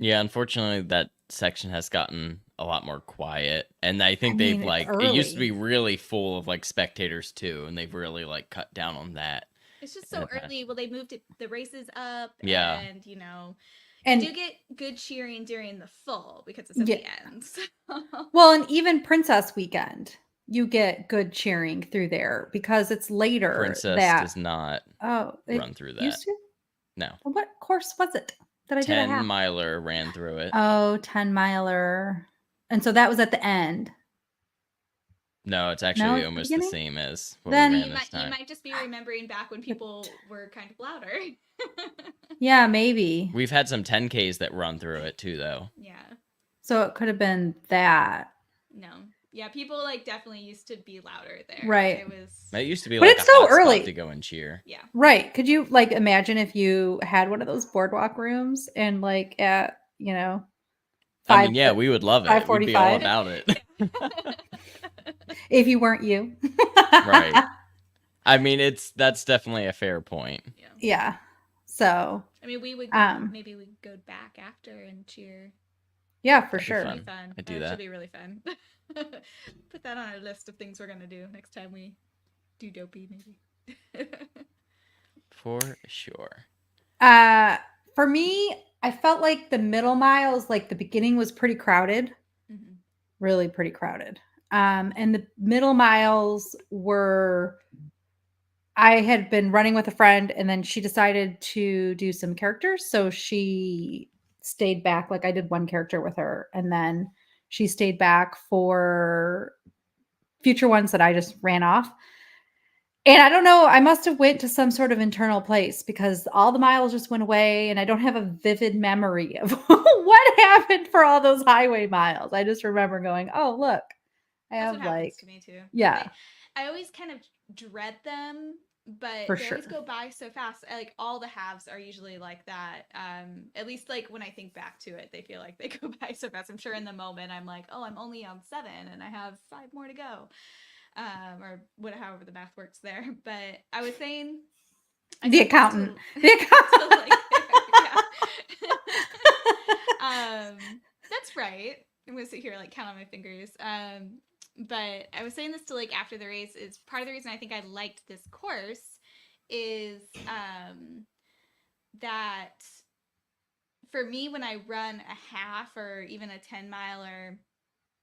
A: Yeah, unfortunately, that section has gotten a lot more quiet, and I think
C: mean,
A: they've like
C: it's
A: it used to be
C: early.
A: really full of like spectators too, and they've really like cut down on that.
B: It's just
A: in
B: so
A: the past.
B: early. Well, they moved the races up,
A: Yeah.
B: and you
C: And
B: do get good cheering during the full because it's at
C: yeah.
B: the end. So.
C: Well, and even Princess Weekend, you get good cheering through there because it's later
A: Princess does not
C: it
A: run through that.
C: used to?
A: No.
C: What course was it that I did a
A: 10
C: half?
A: miler ran through it.
C: Oh, 10 miler. And so that was at the end.
A: No, it's
C: No,
A: actually
C: at the
A: almost the
C: beginning?
A: same as what
C: Then-
A: we
B: You
A: ran this time.
B: might just be remembering back when people were kind of louder.
C: Yeah, maybe.
A: We've had some 10Ks that run through it too, though.
B: Yeah.
C: So it could have been that.
B: No. Yeah, people like definitely used to be louder there.
C: Right.
A: It used to be
C: But
A: like
C: it's
A: a
C: so
A: hot
C: early.
A: spot to go and cheer.
B: Yeah.
C: Right. Could you like imagine if you had one of those boardwalk rooms and like at,
A: I mean, yeah, we would love it. We'd be all
C: 5:45.
A: about it.
C: If you weren't you.
A: Right. I mean, that's definitely a fair point.
B: Yeah.
C: Yeah. So
B: I mean, we would maybe we'd go back after and cheer.
C: yeah, for
A: That'd be
C: sure.
A: fun.
B: Really fun.
A: I'd do
B: That
A: that.
B: should be really fun. Put that on our list of things we're gonna do next time we do Dopey, maybe.
A: For sure.
C: For me, I felt like the middle miles, like the beginning was pretty crowded,
B: Mhm.
C: really pretty crowded. And the middle miles were, I had been running with a friend and then she decided to do some characters. So she stayed back. Like I did one character with her and then she stayed back for future ones that I just ran off. And I don't know, I must have went to some sort of internal place because all the miles just went away and I don't have a vivid memory of what happened for all those highway miles. I just remember going, "Oh, look. I
B: That's
C: have
B: what happens
C: like
B: to me too.
C: yeah,
B: I always kind of dread them, but
C: For
B: they always
C: sure.
B: go by so fast. Like all the halves are usually like that. At least like when I think back to it, they feel like they go by so fast. I'm sure in the moment I'm like, oh, I'm only on 7 and I have 5 more to go. Or however the math works there. But I was saying
C: the accountant.
B: to,
C: The accountant.
B: like, yeah. That's right. I'm gonna sit here like count on my fingers. But I was saying this to like after the race is part of the reason I think I liked this course is that for me when I run a half or even a 10 miler,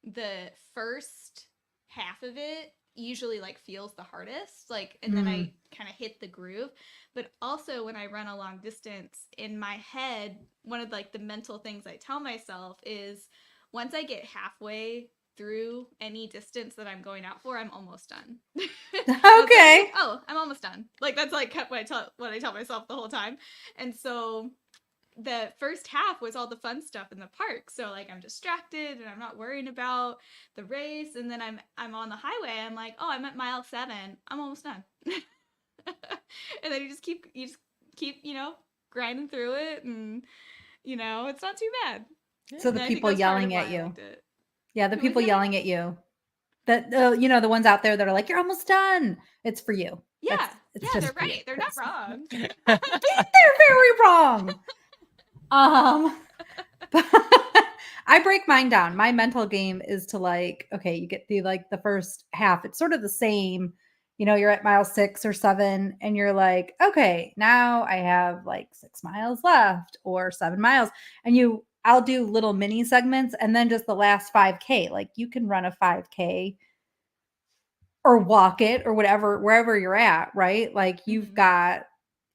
B: the first half of it usually like feels the hardest, like, and then I kind of hit the groove. But also when I run a long distance in my head, one of like the mental things I tell myself is once I get halfway through any distance that I'm going out for, I'm almost done.
C: Okay.
B: Like, oh, I'm almost done. Like that's like what I tell myself the whole time. And so the first half was all the fun stuff in the park. So like I'm distracted and I'm not worrying about the race. And then I'm on the highway. I'm like, oh, I'm at mile 7. I'm almost done. And then you just keep grinding through it, and it's not too bad.
C: So the
B: And I think
C: people
B: that's part of
C: yelling
B: why
C: at
B: I
C: you.
B: liked it.
C: Yeah, the
B: Who was
C: people
B: that?
C: yelling at you. That you know, the ones out there that are like, "You're almost done." It's for you.
B: Yeah,
C: It's
B: yeah,
C: just
B: they're
C: for you.
B: right. They're not wrong.
C: They're very wrong. But I break mine down. My mental game is to like, okay, you get through like the first half. It's sort of the same. You know, you're at mile 6 or 7, and you're like, okay, now I have like 6 miles left or 7 miles. And I'll do little mini segments and then just the last 5K. Like you can run a 5K or walk it or whatever, wherever you're at, right? Like
B: Mhm.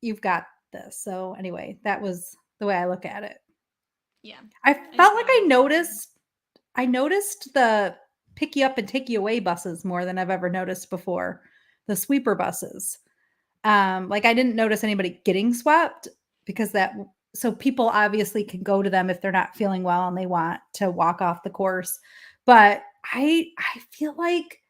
C: you've got this. So anyway, that was the way I look at it.
B: Yeah,
C: I
B: I
C: felt
B: think
C: like
B: that was the same.
C: I noticed the pick you up and take you away buses more than I've ever noticed before. The sweeper buses. Like I didn't notice anybody getting swept because so people obviously can go to them if they're not feeling well and they want to walk off the course. But I feel like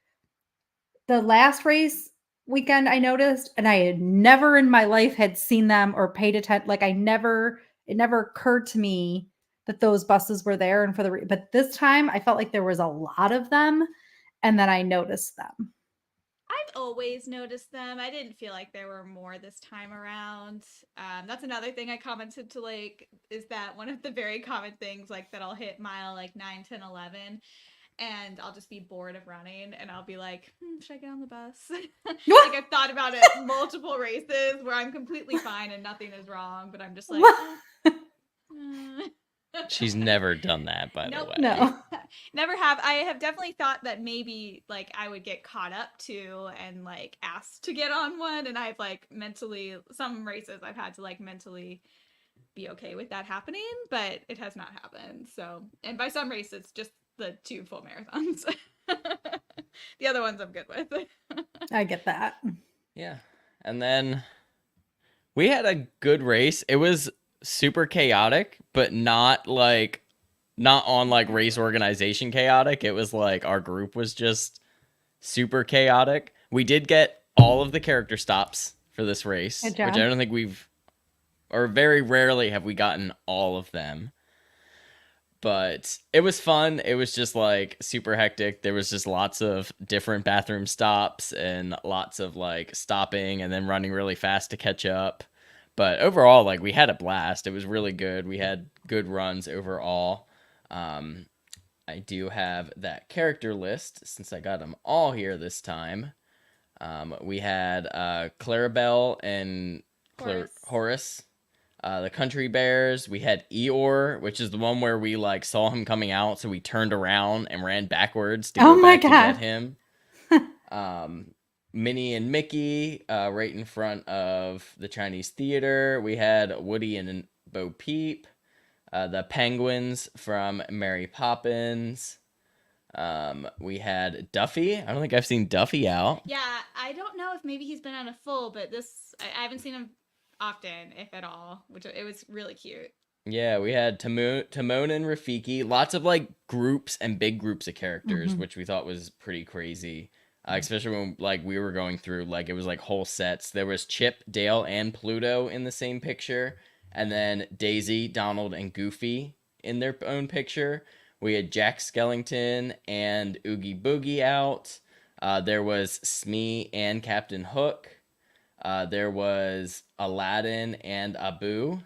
C: the last race weekend I noticed, and I had never in my life had seen them or paid attention. Like it never occurred to me that those buses were there. And but this time I felt like there was a lot of them, and then I noticed them.
B: I've always noticed them. I didn't feel like there were more this time around. That's another thing I commented to like is that one of the very common things like that I'll hit mile like 9, 10, 11 and I'll just be bored of running and I'll be like, should I get on the bus? Like I've thought about it multiple races where I'm completely fine and nothing is wrong, but I'm just like,
A: She's never done that, by the
B: nope.
A: way.
C: No.
B: Never have. I have definitely thought that maybe like I would get caught up to and like asked to get on one. And I've like mentally, some races I've had to like mentally be okay with that happening, but it has not happened. So, and by some races, just the 2 full marathons. The other ones I'm good with.
C: I get that.
A: Yeah. And then we had a good race. It was super chaotic, but not on like race organization chaotic. It was like our group was just super chaotic. We did get all of the character stops for this race,
C: Good
A: which I
C: job.
A: don't think or very rarely have we gotten all of them. But it was fun. It was just like super hectic. There was just lots of different bathroom stops and lots of like stopping and then running really fast to catch up. But overall, like we had a blast. It was really good. We had good runs overall. Um, I do have that character list since I got them all here this time. We had Clarabelle and
B: Horace.
A: Horace, the Country Bears. We had Eeyore, which is the one where we like saw him coming out, so we turned around and ran backwards to
C: Oh
A: go
C: my
A: back to
C: god.
A: get him. Minnie and Mickey, right in front of the Chinese Theater. We had Woody and Bo Peep, the Penguins from Mary Poppins. We had Duffy. I don't think I've seen Duffy out.
B: Yeah, I don't know if maybe he's been on a full, but I haven't seen him often, if at all, which it was really cute.
A: Yeah, we had Timon and Rafiki. Lots of like groups and big groups of characters,
C: Mhm.
A: which we thought was pretty crazy. Especially when like we were going through like it was like whole sets. There was Chip, Dale, and Pluto in the same picture, and then Daisy, Donald, and Goofy in their own picture. We had Jack Skellington and Oogie Boogie out. There was Smee and Captain Hook. There was Aladdin and Abu.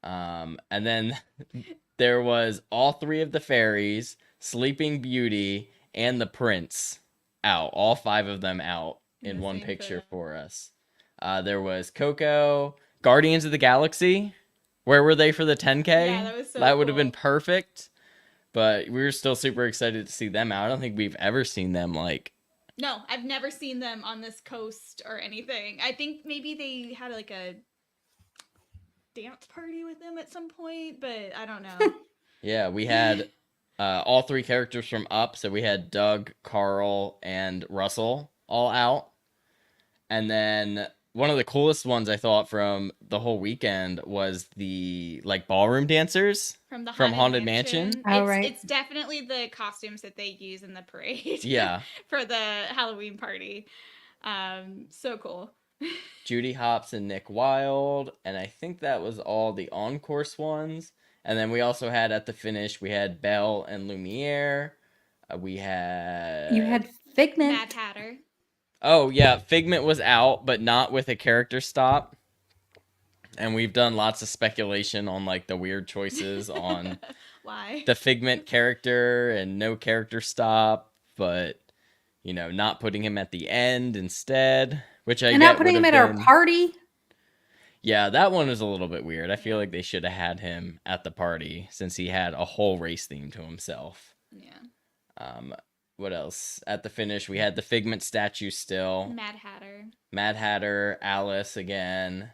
A: And then there was all 3 of the fairies, Sleeping Beauty, and the prince out. All 5 of them out
B: In
A: in
B: the
A: one
B: same
A: picture
B: photo.
A: for us. There was Coco, Guardians of the Galaxy. Where were they for the
B: Yeah,
A: 10K?
B: that was so
A: That would have been
B: cool.
A: perfect. But we were still super excited to see them out. I don't think we've ever seen them like.
B: No, I've never seen them on this coast or anything. I think maybe they had like a dance party with them at some point, but I don't know.
A: Yeah, we had all 3 characters from Up. So we had Doug, Carl, and Russell all out. And then one of the coolest ones I thought from the whole weekend was the like ballroom dancers
B: From the
A: from
B: Haunted
A: Haunted Mansion.
B: Mansion.
C: Oh right.
B: It's definitely the costumes that they use in the parade
A: Yeah.
B: for the Halloween party. So cool.
A: Judy Hopps and Nick Wilde. And I think that was all the on course ones. And then we also had at the finish, we had Belle and Lumiere. We
C: You
A: had.
C: had Figment.
B: Mad Hatter.
A: Oh, yeah. Figment was out, but not with a character stop. And we've done lots of speculation on like the weird choices on
B: Why?
A: the Figment character and no character stop, but not putting him at the end instead, which I
C: And not
A: get
C: putting
A: would
C: him
A: have
C: at our
A: been.
C: party.
A: Yeah, that one was a little bit weird. I feel
B: Yeah.
A: like they should have had him at the party since he had a whole race theme to himself.
B: Yeah.
A: What else? At the finish, we had the Figment statue still.
B: Mad Hatter.
A: Mad Hatter, Alice again,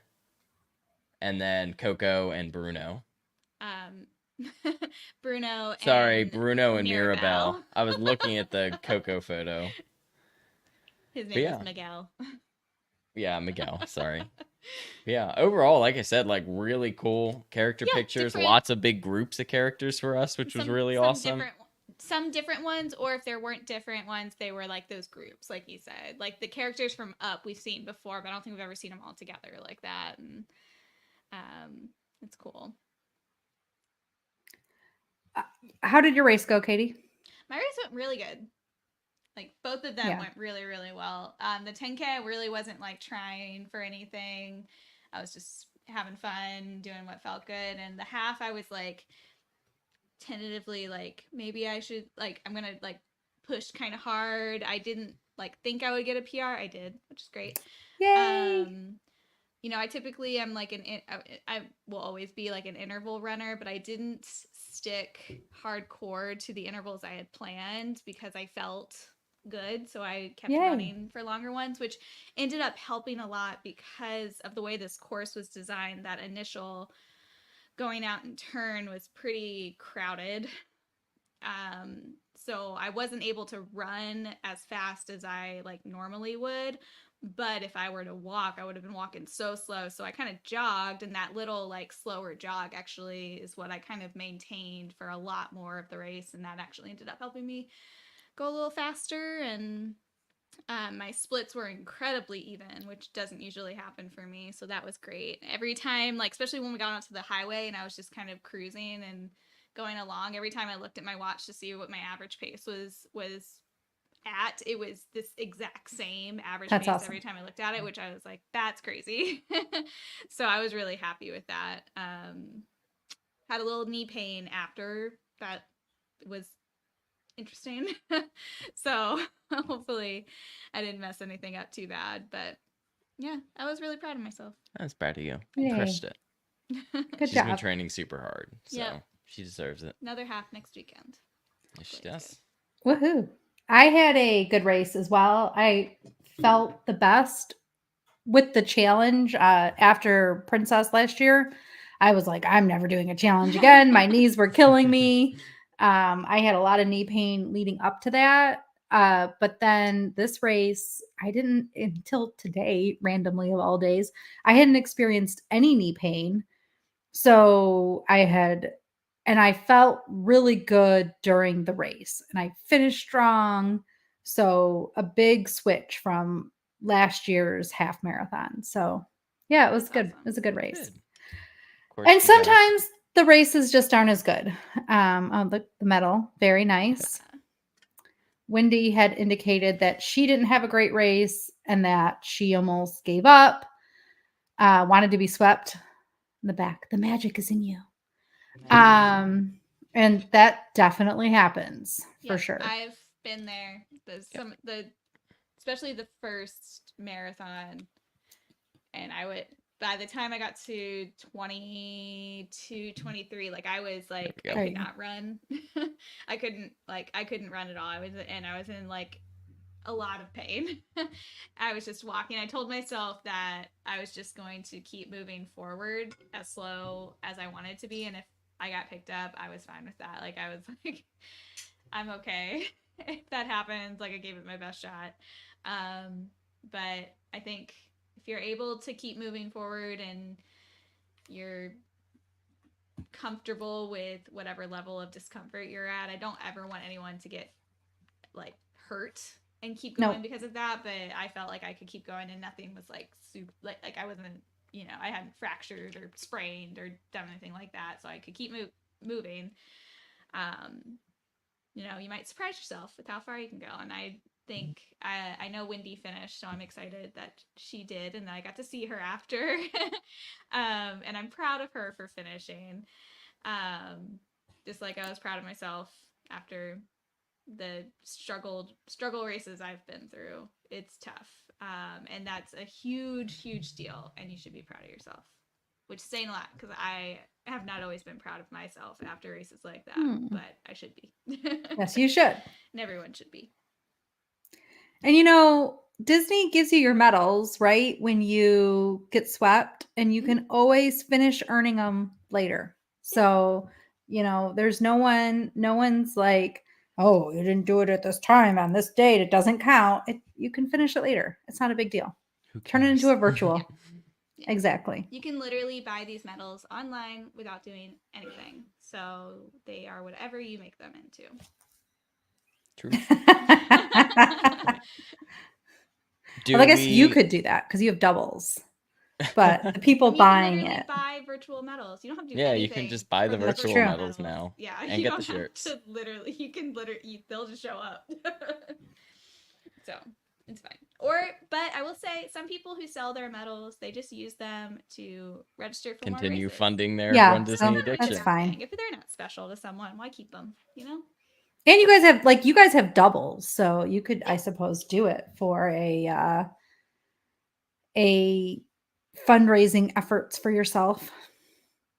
A: and then Coco and Bruno.
B: Bruno.
A: Sorry,
B: and
A: Bruno and
B: Mirabelle.
A: Mirabelle. I was looking at the Coco photo.
B: His
A: But
B: name
A: yeah.
B: was Miguel.
A: Yeah, Miguel. Sorry. Yeah, overall, like I said, like really cool character
B: Yeah,
A: pictures.
B: different-
A: Lots of big groups of characters for us, which was really awesome.
B: Some different ones, or if there weren't different ones, they were like those groups, like you said. Like the characters from Up we've seen before, but I don't think we've ever seen them all together like that. And it's cool.
C: How did your race go, Katie?
B: My race went really good. Like both of them went really, really well. The 10K, I really wasn't like trying for anything. I was just having fun, doing what felt good. And the half, I was like tentatively like maybe I should like I'm gonna like push kind of hard. I didn't like think I would get a PR. I did, which is great.
C: Yay!
B: I typically am like I will always be like an interval runner, but I didn't stick hardcore to the intervals I had planned because I felt good, so I kept running for longer ones, which ended up helping a lot because of the way this course was designed. That initial going out and turn was pretty crowded, so I wasn't able to run as fast as I like normally would. But if I were to walk, I would have been walking so slow. So I kind of jogged, and that little like slower jog actually is what I kind of maintained for a lot more of the race, and that actually ended up helping me go a little faster. And my splits were incredibly even, which doesn't usually happen for me, so that was great. Every time, like especially when we got onto the highway and I was just kind of cruising and going along, every time I looked at my watch to see what my average pace was at, it was this exact same average pace awesome. Every time I looked at it, which I was like, that's crazy. So I was really happy with that. Had a little knee pain after that was interesting. So hopefully I didn't mess anything up too bad, but yeah, I was really proud of myself.
A: That's proud of you.
C: Yay.
A: You crushed it.
C: Good
A: She's
C: job.
A: been training super hard, so she deserves it.
B: Another half next weekend.
A: Yes, she does.
C: Woohoo. I had a good race as well. I felt the best with the challenge after Princess last year. I was like, I'm never doing a challenge again. My knees were killing me. I had a lot of knee pain leading up to that. But then this race, I didn't until today, randomly of all days, I hadn't experienced any knee pain. So I felt really good during the race, and I finished strong. So a big switch from last year's half marathon. So yeah, it was good. Awesome. It was a good race. Good. And sometimes the races just aren't as good. The medal, very nice. Wendy had indicated that she didn't have a great race and that she almost gave up, wanted to be swept in the back. The magic is in you. And that definitely happens for sure.
B: I've been there. Especially the first marathon, and by the time I got to 22, 23, like I was like, I could not run. I couldn't run at all. I was in like a lot of pain. I was just walking. I told myself that I was just going to keep moving forward as slow as I wanted to be, and if I got picked up, I was fine with that. Like I was like, I'm okay if that happens. Like I gave it my best shot. But I think if you're able to keep moving forward and you're comfortable with whatever level of discomfort you're at, I don't ever want anyone to get like hurt and keep going because of that. But I felt like I could keep going and nothing was like super, like I wasn't, I hadn't fractured or sprained or done anything like that, so I could keep moving, um, you might surprise yourself with how far you can go. And I think I know Wendy finished, so I'm excited that she did, and that I got to see her after. And I'm proud of her for finishing. Just like I was proud of myself after the struggle races I've been through. It's tough. And that's a huge deal, and you should be proud of yourself. Which is saying a lot, because I have not always been proud of myself after races like that, but I should be.
C: Yes, you should.
B: And everyone should be.
C: And Disney gives you your medals, right? When you get swept, and you can always finish earning them later. So, there's no one's like, oh, you didn't do it at this time on this date, it doesn't count. You can finish it later. It's not a big deal.
A: Who
C: Turn it into a
A: cares?
C: virtual.
B: Yeah.
C: Exactly.
B: You can literally buy these medals online without doing anything. So they are whatever you make them into.
A: True.
C: Well, I guess you could do that because you have doubles. But the people buying
B: you can
C: it.
B: buy virtual medals. You don't have to do
A: Yeah,
B: anything.
A: you can just buy the
C: That's
A: virtual
C: true.
A: medals now.
B: Yeah,
A: and
B: you
A: get
B: don't
A: the shirts.
B: have to they'll just show up. So it's fine. But I will say, some people who sell their medals, they just use them to register for
A: Continue
B: more races.
A: funding their
C: Yeah,
A: Run Disney addiction.
C: that's fine.
B: If they're not special to someone, why keep them?
C: And you guys have doubles, so you could, I suppose, do it for a fundraising efforts for yourself.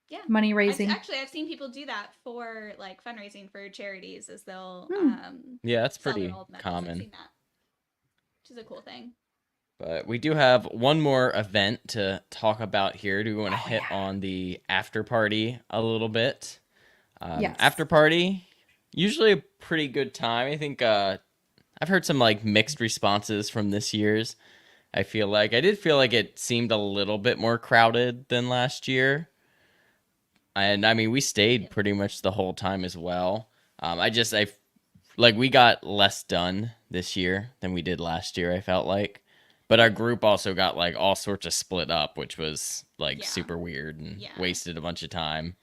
B: Yeah,
C: money raising.
B: Actually, I've seen people do that for like fundraising for charities, as they'll
A: yeah, that's
B: sell
A: pretty
B: their old medals.
A: common.
B: I've seen that, which is a cool thing.
A: But we do have one more event to talk about here. Do we want to hit on the after party a little bit?
C: Yes.
A: After party, usually a pretty good time. I think I've heard some like mixed responses from this year's. I did feel like it seemed a little bit more crowded than last year. And I mean, we stayed pretty much the whole time as well. We got less done this year than we did last year, I felt like. But our group also got like all sorts of split up, which was like super weird and wasted a bunch of time.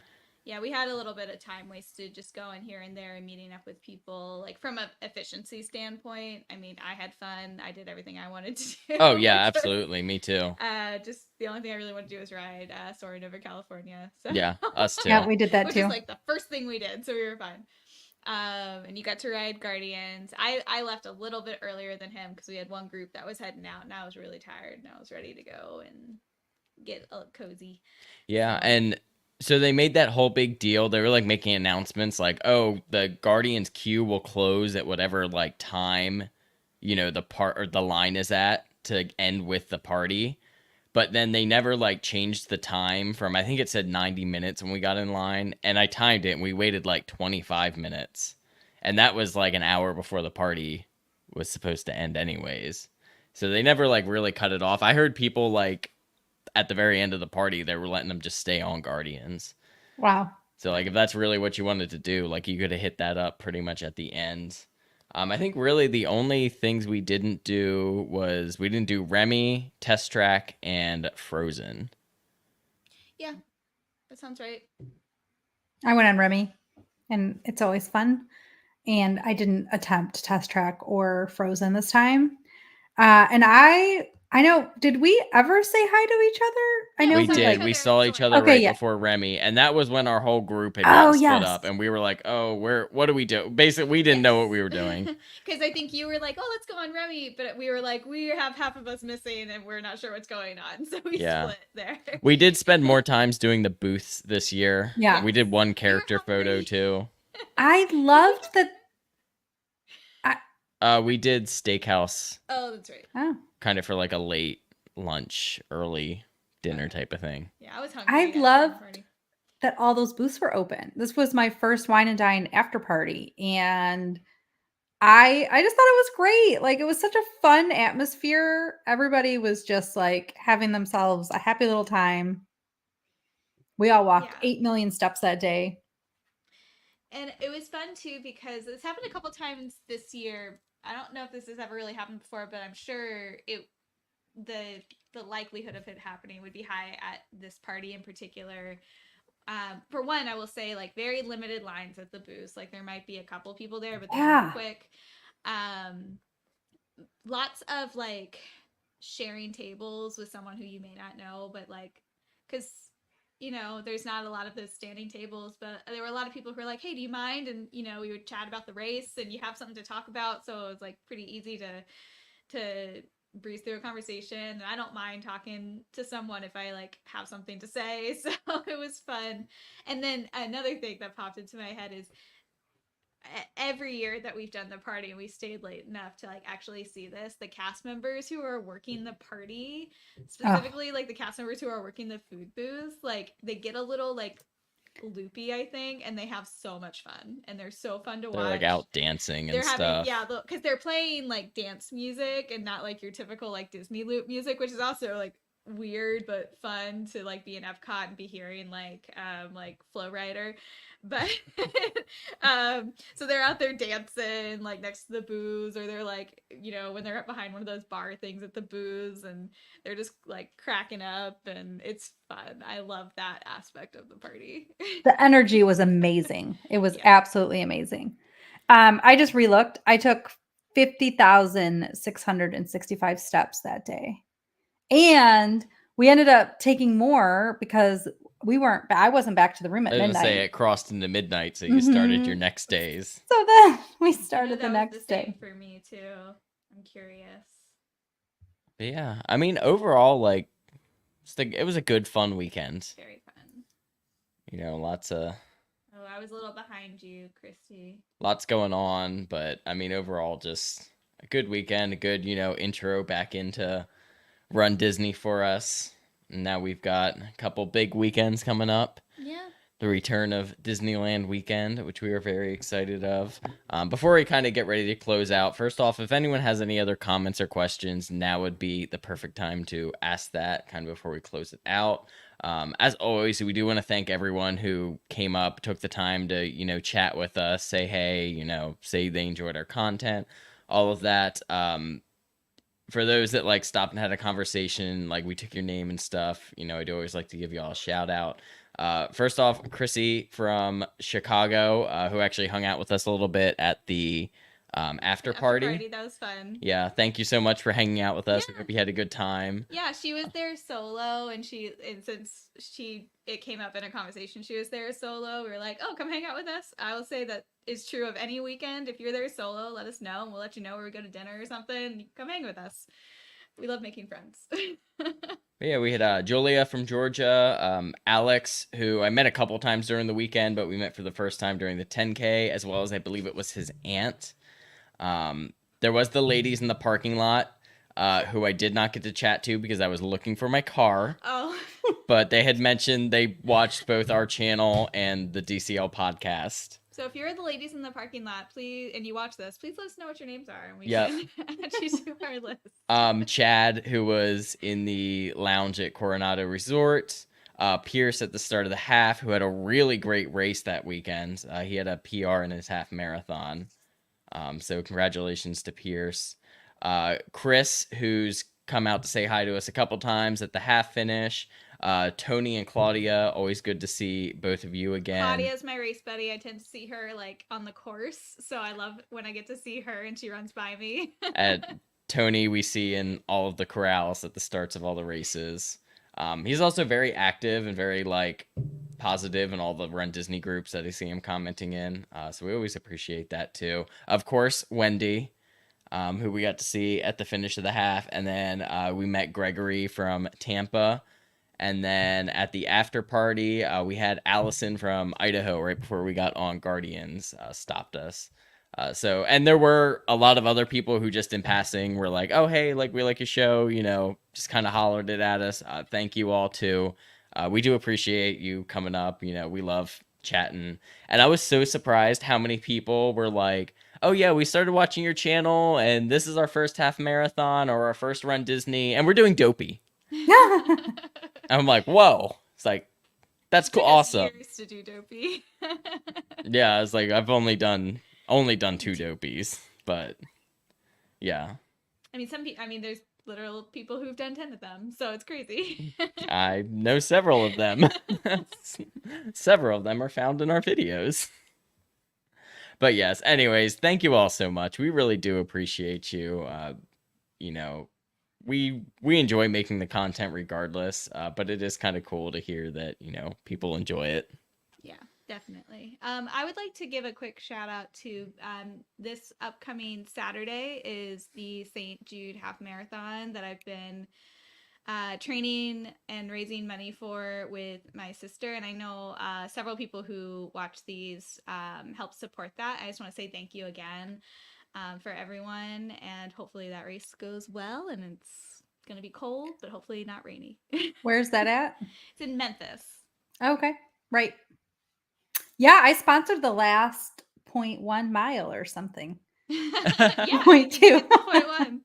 B: Yeah, we had a little bit of time wasted just going here and there and meeting up with people. Like, from an efficiency standpoint, I mean, I had fun. I did everything I wanted to do.
A: Oh, yeah, absolutely. Me too.
B: Just the only thing I really wanted to do was ride Soaring over California. So.
A: Yeah, us too.
C: Yeah, we did that
B: Which
C: too.
B: was like the first thing we did, so we were fine. And you got to ride Guardians. I left a little bit earlier than him because we had one group that was heading out, and I was really tired, and I was ready to go and get cozy.
A: Yeah, and so they made that whole big deal. They were like making announcements like, oh, the Guardians queue will close at whatever like time, the line is at to end with the party. But then they never like changed the time from, I think it said 90 minutes when we got in line, and I timed it and we waited like 25 minutes. And that was like an hour before the party was supposed to end anyways. So they never like really cut it off. I heard people like at the very end of the party, they were letting them just stay on Guardians.
C: Wow.
A: So like if that's really what you wanted to do, like you could have hit that up pretty much at the end. I think really the only things we didn't do was we didn't do Remy, Test Track, and Frozen.
B: Yeah, that sounds right.
C: I went on Remy, and it's always fun. And I didn't attempt Test Track or Frozen this time. And I know, did we ever say hi to each other? I know
A: we did. We saw each other before Remy, and that was when our whole group had gotten split up, and we were like, "Oh, what do we do?" Basically, we didn't know what we were doing.
B: Because I think you were like, "Oh, let's go on Remy," but we were like, "We have half of us missing, and we're not sure what's going on," so we split there.
A: We did spend more times doing the booths this year.
C: Yeah,
A: we did one character photo too.
C: I loved the.
A: We did Steakhouse.
B: Oh, that's right.
C: Oh.
A: Kind of for like a late lunch, early dinner type of thing.
B: Yeah, I was hungry.
C: I loved that all those booths were open. This was my first Wine and Dine after party, and I just thought it was great. Like, it was such a fun atmosphere. Everybody was just like having themselves a happy little time. We all walked 8 million steps that day.
B: And it was fun too because it's happened a couple times this year. I don't know if this has ever really happened before, but I'm sure the likelihood of it happening would be high at this party in particular. For one, I will say like very limited lines at the booth. Like there might be a couple people there, but they move
C: Yeah.
B: quick. Um, Lots of like sharing tables with someone who you may not know, but like, because there's not a lot of those standing tables, but there were a lot of people who were like, hey, do you mind? And we would chat about the race and you have something to talk about, so it was like pretty easy to breeze through a conversation. And I don't mind talking to someone if I like have something to say, so it was fun. And then another thing that popped into my head is every year that we've done the party and we stayed late enough to like actually see this, the cast members who are working the party, specifically like the cast members who are working the food booth, like they get a little like loopy, I think, and they have so much fun and they're so fun to
A: They're like
B: watch.
A: out dancing and
B: They're having
A: stuff.
B: because they're playing like dance music and not like your typical like Disney loop music, which is also like weird but fun to like be in Epcot and be hearing like Flow Rider. But so they're out there dancing like next to the booths, or they're like when they're up behind one of those bar things at the booths, and they're just like cracking up, and it's fun. I love that aspect of the party.
C: The energy was amazing. It was
B: Yeah.
C: absolutely amazing. I just relooked. I took 50,665 steps that day. And we ended up taking more because I wasn't back to the room
A: I
C: at
A: was gonna say
C: midnight.
A: it crossed into midnight, so you started your next days.
C: So then we
B: I know
C: started the
B: that was the
C: next
B: same
C: day.
B: for me too. I'm curious.
A: But yeah, I mean, overall, like, it was a good, fun weekend.
B: Very fun.
A: Lots of
B: Oh, I was a little behind you, Christy.
A: lots going on, but I mean, overall, just a good weekend, a good, intro back into Run Disney for us. And now we've got a couple big weekends coming up.
B: Yeah.
A: The return of Disneyland weekend, which we are very excited of. Before we kind of get ready to close out, first off, if anyone has any other comments or questions, now would be the perfect time to ask that kind of before we close it out. As always, we do want to thank everyone who came up, took the time to, chat with us, say hey, say they enjoyed our content, all of that. For those that like stopped and had a conversation, like we took your name and stuff, I'd always like to give you all a shout out. First off, Chrissy from Chicago, who actually hung out with us a little bit at the after party.
B: That was fun.
A: Yeah, thank you so much for hanging out with us.
B: Yeah.
A: We hope you had a good time.
B: Yeah, she was there solo, and since it came up in a conversation, she was there solo. We were like, oh, come hang out with us. I will say that is true of any weekend. If you're there solo, let us know, and we'll let you know where we go to dinner or something. Come hang with us. We love making friends.
A: But yeah, we had Julia from Georgia, Alex, who I met a couple times during the weekend, but we met for the first time during the 10K, as well as I believe it was his aunt. There was the ladies in the parking lot, who I did not get to chat to because I was looking for my car.
B: Oh.
A: But they had mentioned they watched both our channel and the DCL podcast.
B: So if you're the ladies in the parking lot, please, and you watch this, please let us know what your names are, and we
A: Yep.
B: can add you to our list.
A: Chad, who was in the lounge at Coronado Resort. Pierce at the start of the half, who had a really great race that weekend. He had a PR in his half marathon. So congratulations to Pierce. Chris, who's come out to say hi to us a couple times at the half finish. Tony and Claudia, always good to see both of you again.
B: Claudia's my race buddy. I tend to see her like on the course, so I love when I get to see her and she runs by me.
A: At Tony, we see in all of the corrals at the starts of all the races. He's also very active and very like positive in all the Run Disney groups that I see him commenting in. So we always appreciate that too. Of course, Wendy, who we got to see at the finish of the half, and then we met Gregory from Tampa. And then at the after party, we had Allison from Idaho right before we got on Guardians stopped us. And there were a lot of other people who just in passing were like, oh, hey, like we like your show, just kind of hollered it at us. Thank you all too. We do appreciate you coming up. We love chatting. And I was so surprised how many people were like, oh yeah, we started watching your channel and this is our first half marathon or our first Run Disney and we're doing Dopey. I'm like, whoa. It's like, that's cool. Awesome.
B: Years to do Dopey.
A: Yeah, it's like I've only done 2 Dopies, but yeah.
B: I mean, there's literal people who've done 10 of them. So it's crazy.
A: I know several of them. Several of them are found in our videos. But yes, anyways, thank you all so much. We really do appreciate you. You know, we enjoy making the content regardless, but it is kind of cool to hear that, people enjoy it.
B: Yeah, definitely. I would like to give a quick shout out to this upcoming Saturday is the St. Jude Half Marathon that I've been training and raising money for with my sister. And I know several people who watch these help support that. I just want to say thank you again for everyone. And hopefully that race goes well and it's going to be cold, but hopefully not rainy.
C: Where's that at?
B: It's in Memphis.
C: Okay. Right. Yeah, I sponsored the last 0.1 mile or something.
B: Yeah,
C: 0.2.
B: 0.1.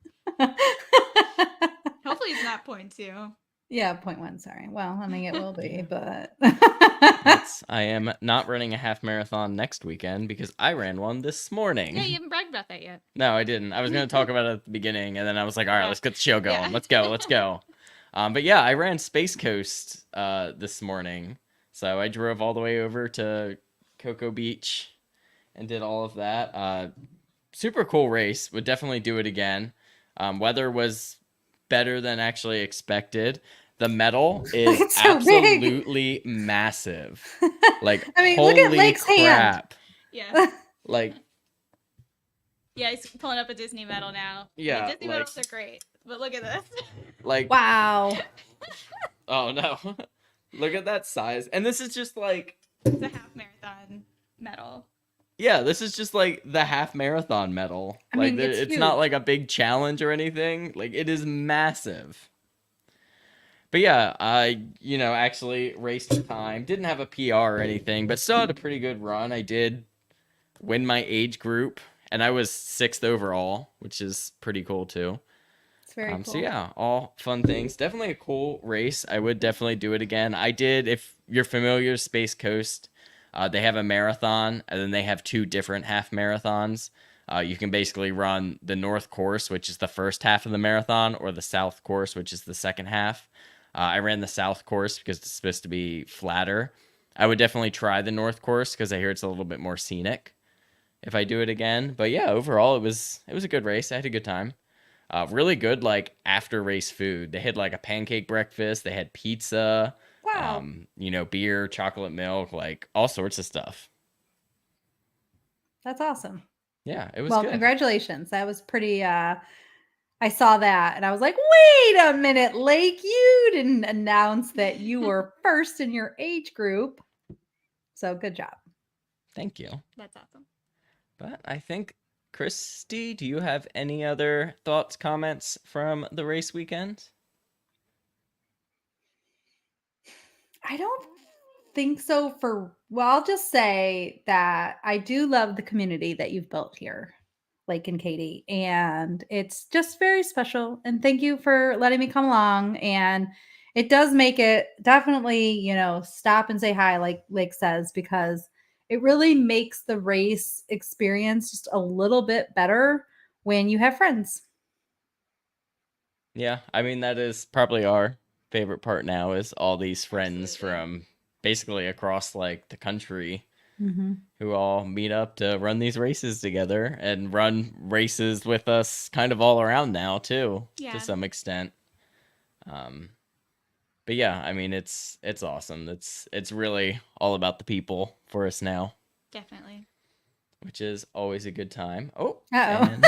B: Hopefully it's not 0.2.
C: Yeah, 0.1. Sorry. Well, I mean, it will be, but
A: I am not running a half marathon next weekend because I ran one this morning.
B: Yeah, you haven't bragged about that yet.
A: No, I didn't. I was going to talk about it at the beginning, and then I was like, all right, let's get the show going.
B: Yeah.
A: Let's go. But yeah, I ran Space Coast this morning. So I drove all the way over to Cocoa Beach and did all of that. Super cool race. Would definitely do it again. Weather was better than actually expected. The medal is
C: It's so big.
A: absolutely massive. Like,
C: I mean,
A: holy
C: look at Lake's
A: crap.
B: Yeah.
A: Like,
B: Yeah, he's pulling up a Disney medal now.
A: Yeah,
B: Disney
A: like-
B: medals are great. But look at this.
A: like,
C: Wow.
A: oh no. Look at that size. And this is just like,
B: It's a half marathon medal.
A: yeah, this is just like the half marathon medal.
C: I
A: Like,
C: mean, it's
A: not
C: huge.
A: like a big challenge or anything. Like, it is massive. But yeah, I, actually raced for time. Didn't have a PR or anything, but still had a pretty good run. I did win my age group, and I was 6th overall, which is pretty cool too.
C: It's very cool.
A: So yeah, all fun things. Definitely a cool race. I would definitely do it again. I did, if you're familiar with Space Coast, they have a marathon, and then they have 2 different half marathons. You can basically run the north course, which is the first half of the marathon, or the south course, which is the second half. I ran the south course because it's supposed to be flatter. I would definitely try the north course because I hear it's a little bit more scenic if I do it again. But yeah, overall it was a good race. I had a good time. Really good like after race food. They had like a pancake breakfast. They had pizza.
C: Wow.
A: Beer, chocolate milk, like all sorts of stuff.
C: That's awesome.
A: Yeah, it was
C: Well,
A: good.
C: congratulations. That was pretty I saw that and I was like, wait a minute, Lake, you didn't announce that you were first in your age group. So good job.
A: Thank you.
B: That's awesome.
A: But I think, Christy, do you have any other thoughts, comments from the race weekend?
C: I don't think so well, I'll just say that I do love the community that you've built here, Lake and Katie, and it's just very special. And thank you for letting me come along. And it does make it definitely, stop and say hi, like Lake says, because it really makes the race experience just a little bit better when you have friends.
A: Yeah, I mean, that is probably our favorite part now is all these friends
B: Absolutely.
A: from basically across like the country
C: Mm-hmm.
A: who all meet up to run these races together and run races with us kind of all around now too,
B: Yeah.
A: to some extent. But yeah, I mean, it's awesome. It's really all about the people for us now,
B: Definitely.
A: which is always a good time. Oh,
C: Uh-oh.
A: and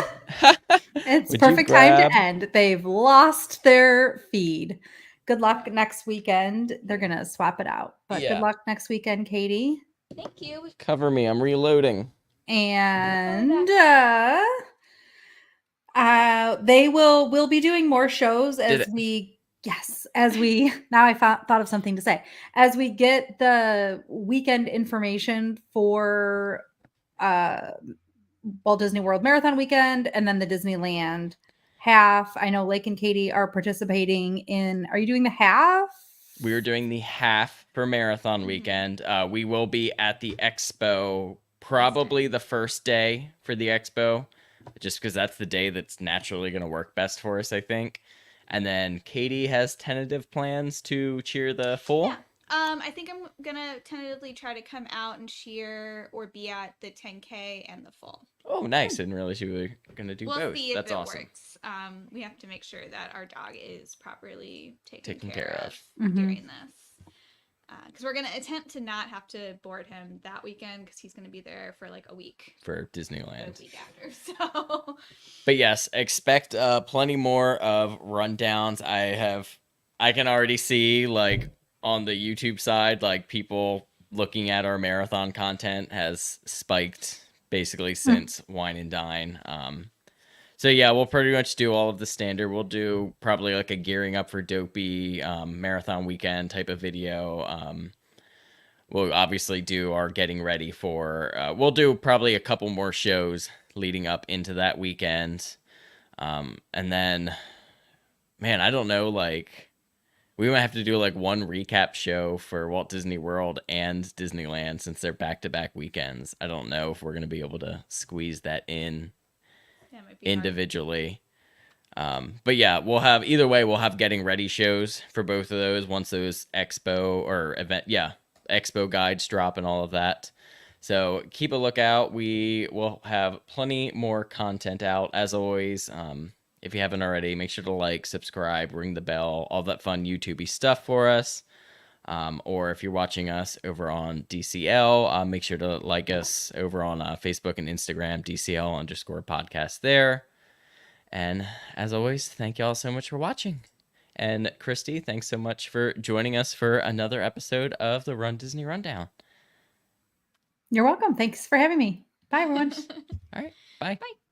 C: It's
A: would you
C: perfect time
A: grab-
C: to end. They've lost their feed. Good luck next weekend. They're going to swap it out. But
A: Yeah.
C: good luck next weekend, Katie.
B: Thank you.
A: Cover me, I'm reloading.
C: And we'll be doing more shows
A: Did
C: as
A: it.
C: we now I thought of something to say. As we get the weekend information for Walt Disney World Marathon weekend and then the Disneyland half. I know Lake and Katie are participating in. Are you doing the half?
A: We are doing the half for marathon
B: Mhm.
A: weekend. We will be at the Expo probably the first day for the Expo, just because that's the day that's naturally going to work best for us, I think. And then Katie has tentative plans to cheer the full.
B: Yeah. I think I'm gonna tentatively try to come out and cheer or be at the 10K and the full.
A: Oh, nice! I didn't realize you were gonna do
B: We'll
A: both.
B: see if
A: That's
B: it
A: awesome.
B: works. We have to make sure that our dog is properly taken
A: Care
B: care
A: of.
B: of during this. Because we're gonna attempt to not have to board him that weekend because he's gonna be there for like a week.
A: For
B: The
A: Disneyland.
B: week after, so.
A: But yes, expect plenty more of rundowns. I can already see like on the YouTube side, like people looking at our marathon content has spiked basically since Wine and Dine. So yeah, we'll pretty much do all of the standard. We'll do probably like a gearing up for Dopey marathon weekend type of video. We'll obviously do our getting ready for. We'll do probably a couple more shows leading up into that weekend, and then, man, I don't know. Like, we might have to do like one recap show for Walt Disney World and Disneyland since they're back-to-back weekends. I don't know if we're gonna be able to squeeze that in
B: Yeah, it might be hard.
A: individually. But yeah, we'll have getting ready shows for both of those once those expo or event, expo guides drop and all of that. So keep a lookout. We will have plenty more content out as always. If you haven't already, make sure to like, subscribe, ring the bell, all that fun YouTubey stuff for us. Or if you're watching us over on DCL, make sure to like us over on Facebook and Instagram, DCL_podcast there. And as always, thank y'all so much for watching. And Christy, thanks so much for joining us for another episode of the Run Disney Rundown.
C: You're welcome. Thanks for having me. Bye, everyone.
A: All right, bye.
B: Bye.